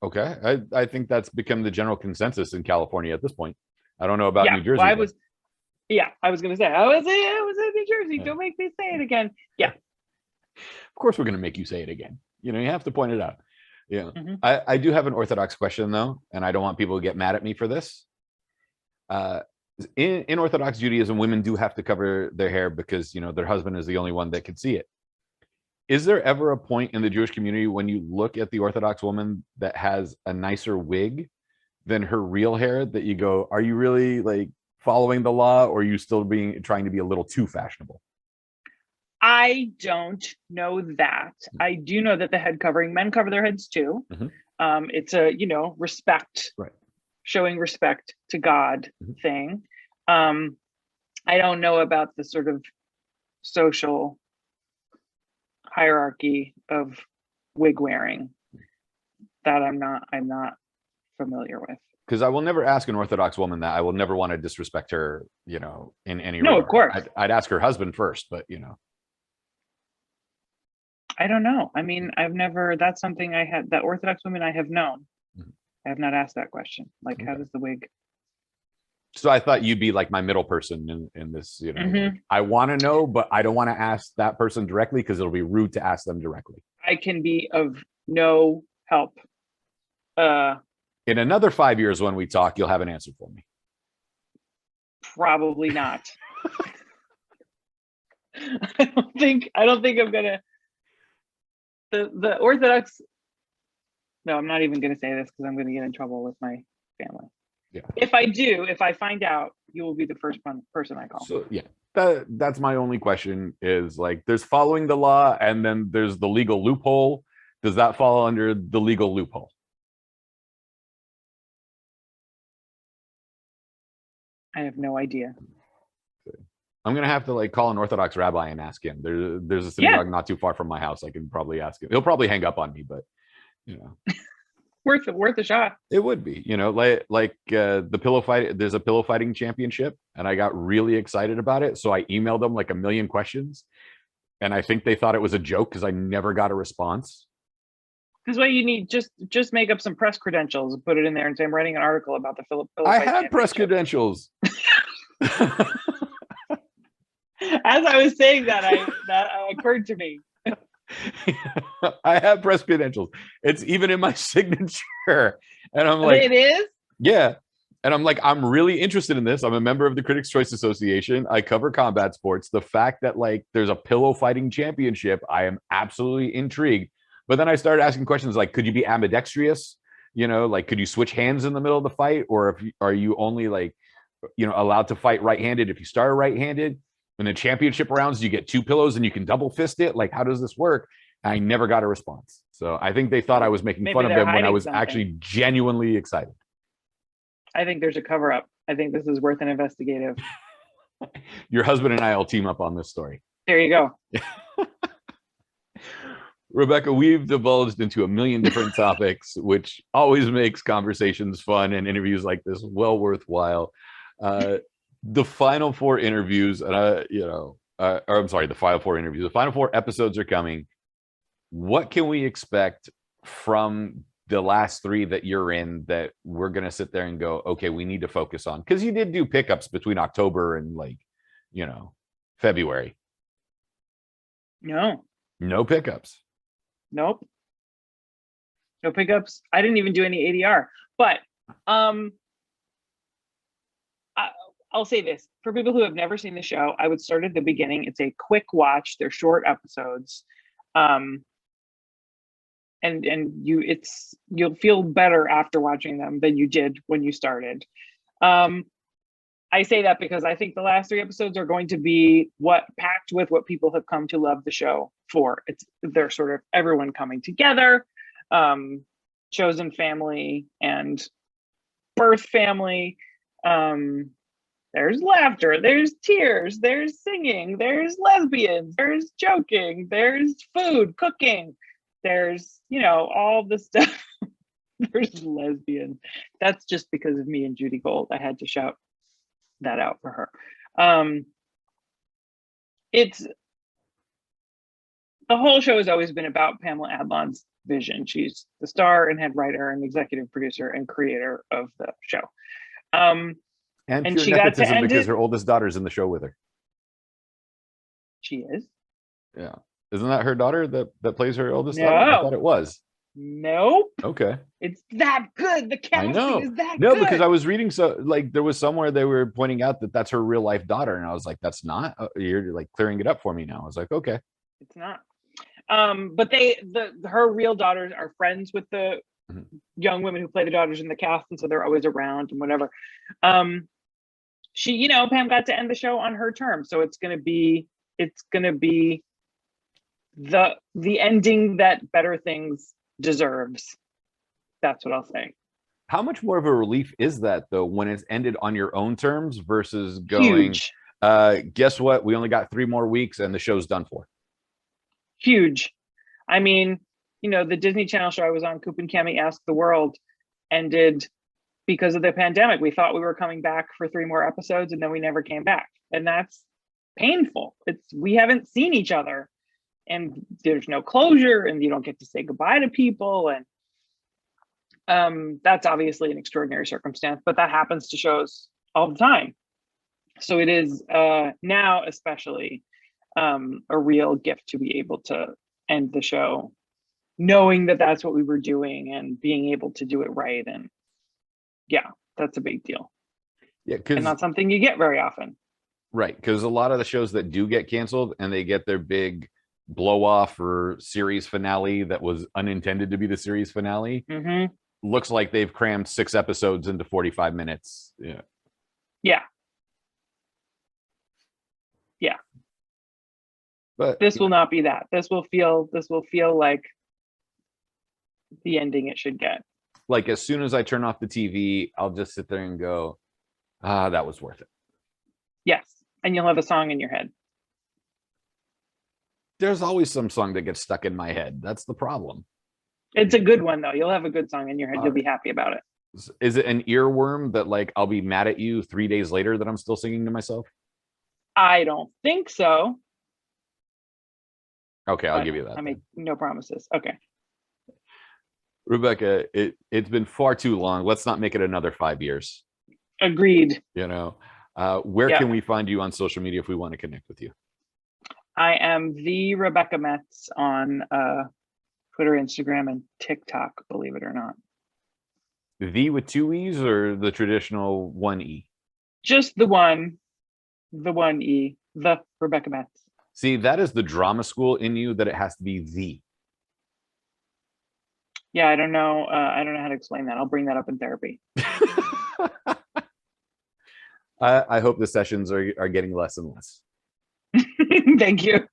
Okay. I think that's become the general consensus in California at this point. I don't know about New Jersey. Well, I was going to say, I was in New Jersey. Don't make me say it again. Yeah. Of course we're going to make you say it again. You have to point it out. Yeah. I do have an Orthodox question though, and I don't want people to get mad at me for this. In Orthodox Judaism, women do have to cover their hair because, their husband is the only one that can see it. Is there ever a point in the Jewish community when you look at the Orthodox woman that has a nicer wig than her real hair that you go, are you really like following the law, or are you still trying to be a little too fashionable? I don't know that. I do know that the head covering, men cover their heads too. It's a, respect, Right. Showing respect to God thing. I don't know about the sort of social hierarchy of wig wearing. That I'm not familiar with. Because I will never ask an Orthodox woman that. I will never want to disrespect her, in any No, regard. of course. I'd ask her husband first, but I don't know. I mean, that's something that Orthodox women I have known. I have not asked that question. Like, how does the wig? So I thought you'd be like my middle person in this, like, I want to know, but I don't want to ask that person directly because it'll be rude to ask them directly. I can be of no help. In another 5 years when we talk, you'll have an answer for me. Probably not. I don't think I'm gonna. The Orthodox. No, I'm not even gonna say this because I'm gonna get in trouble with my family. Yeah. If I find out, you will be the first person I call. So yeah, that's my only question is, like, there's following the law and then there's the legal loophole. Does that fall under the legal loophole? I have no idea. I'm gonna have to like call an Orthodox rabbi and ask him. There's a synagogue not too far from my house. I can probably ask him. He'll probably hang up on me, but worth a shot. It would be, like the pillow fight. There's a pillow fighting championship, and I got really excited about it. So I emailed them like a million questions, and I think they thought it was a joke because I never got a response. This is why you need just make up some press credentials and put it in there and say I'm writing an article about the pillow I fight had press credentials. As I was saying that occurred to me. I have press credentials. It's even in my signature. And I'm like, it is? Yeah. And I'm like, I'm really interested in this. I'm a member of the Critics' Choice Association. I cover combat sports. The fact that like there's a pillow fighting championship, I am absolutely intrigued. But then I started asking questions like, could you be ambidextrous? Like, could you switch hands in the middle of the fight? Or are you only like, allowed to fight right-handed if you start right-handed? In the championship rounds, you get two pillows and you can double fist it. Like, how does this work? I never got a response. So I think they thought I was making fun of them when I was actually genuinely excited. I think there's a cover-up. I think this is worth an investigative. Your husband and I will team up on this story. There you go. Rebecca, we've divulged into a million different topics, which always makes conversations fun and interviews like this well worthwhile. The final four interviews, the final four interviews, the final four episodes are coming. What can we expect from the last three that you're in that we're going to sit there and go, okay, we need to focus on? Because you did do pickups between October and February. No pickups. Nope. No pickups. I didn't even do any ADR. But I'll say this. For people who have never seen the show, I would start at the beginning. It's a quick watch. They're short episodes. And you'll feel better after watching them than you did when you started. I say that because I think the last three episodes are going to be packed with what people have come to love the show for. They're sort of everyone coming together, chosen family and birth family. There's laughter, there's tears, there's singing, there's lesbians, there's joking, there's food, cooking, there's, all the stuff. There's lesbians. That's just because of me and Judy Gold. I had to shout that out for her. The whole show has always been about Pamela Adlon's vision. She's the star and head writer and executive producer and creator of the show. And she got to end because it. her oldest daughter's in the show with her. She is? Yeah. Isn't that her daughter that plays her oldest No. daughter? I thought it was. Nope. Okay. It's that good. The casting is that good. No, because I was reading there was somewhere they were pointing out that that's her real life daughter, and I was like, that's not. You're like clearing it up for me now. I was like, okay. It's not. But her real daughters are friends with the young women who play the daughters in the cast, and so they're always around and whatever. she, Pam got to end the show on her terms, so it's gonna be the ending that Better Things deserves. That's what I'll say. How much more of a relief is that, though, when it's ended on your own terms versus going, Huge. Guess what? We only got 3 more weeks and the show's done for. Huge. I mean, the Disney Channel show I was on, Coop and Cami Ask the World, ended because of the pandemic. We thought we were coming back for 3 more episodes, and then we never came back. And that's painful. We haven't seen each other, and there's no closure, and you don't get to say goodbye to people. And that's obviously an extraordinary circumstance, but that happens to shows all the time. So it is now especially a real gift to be able to end the show knowing that that's what we were doing and being able to do it right. And yeah, that's a big deal. Yeah, and not something you get very often. Right, because a lot of the shows that do get canceled and they get their big blow off or series finale that was unintended to be the series finale, looks like they've crammed 6 episodes into 45 minutes. Yeah. But this will not be that. This will feel like the ending it should get. Like, as soon as I turn off the TV, I'll just sit there and go, that was worth it. Yes. And you'll have a song in your head. There's always some song that gets stuck in my head. That's the problem. It's a good one, though. You'll have a good song in your head. You'll be happy about it. Is it an earworm that, like, I'll be mad at you 3 days later that I'm still singing to myself? I don't think so. Okay, I'll give you that. I make no promises. Okay. Rebecca, it's been far too long. Let's not make it another 5 years. Agreed. Where can we find you on social media if we want to connect with you? I am the Rebecca Metz on Twitter, Instagram, and TikTok, believe it or not. The with 2 E's or the traditional 1 E? Just the one E, the Rebecca Metz. See, that is the drama school in you, that it has to be the. Yeah, I don't know. I don't know how to explain that. I'll bring that up in therapy. I hope the sessions are getting less and less. Thank you.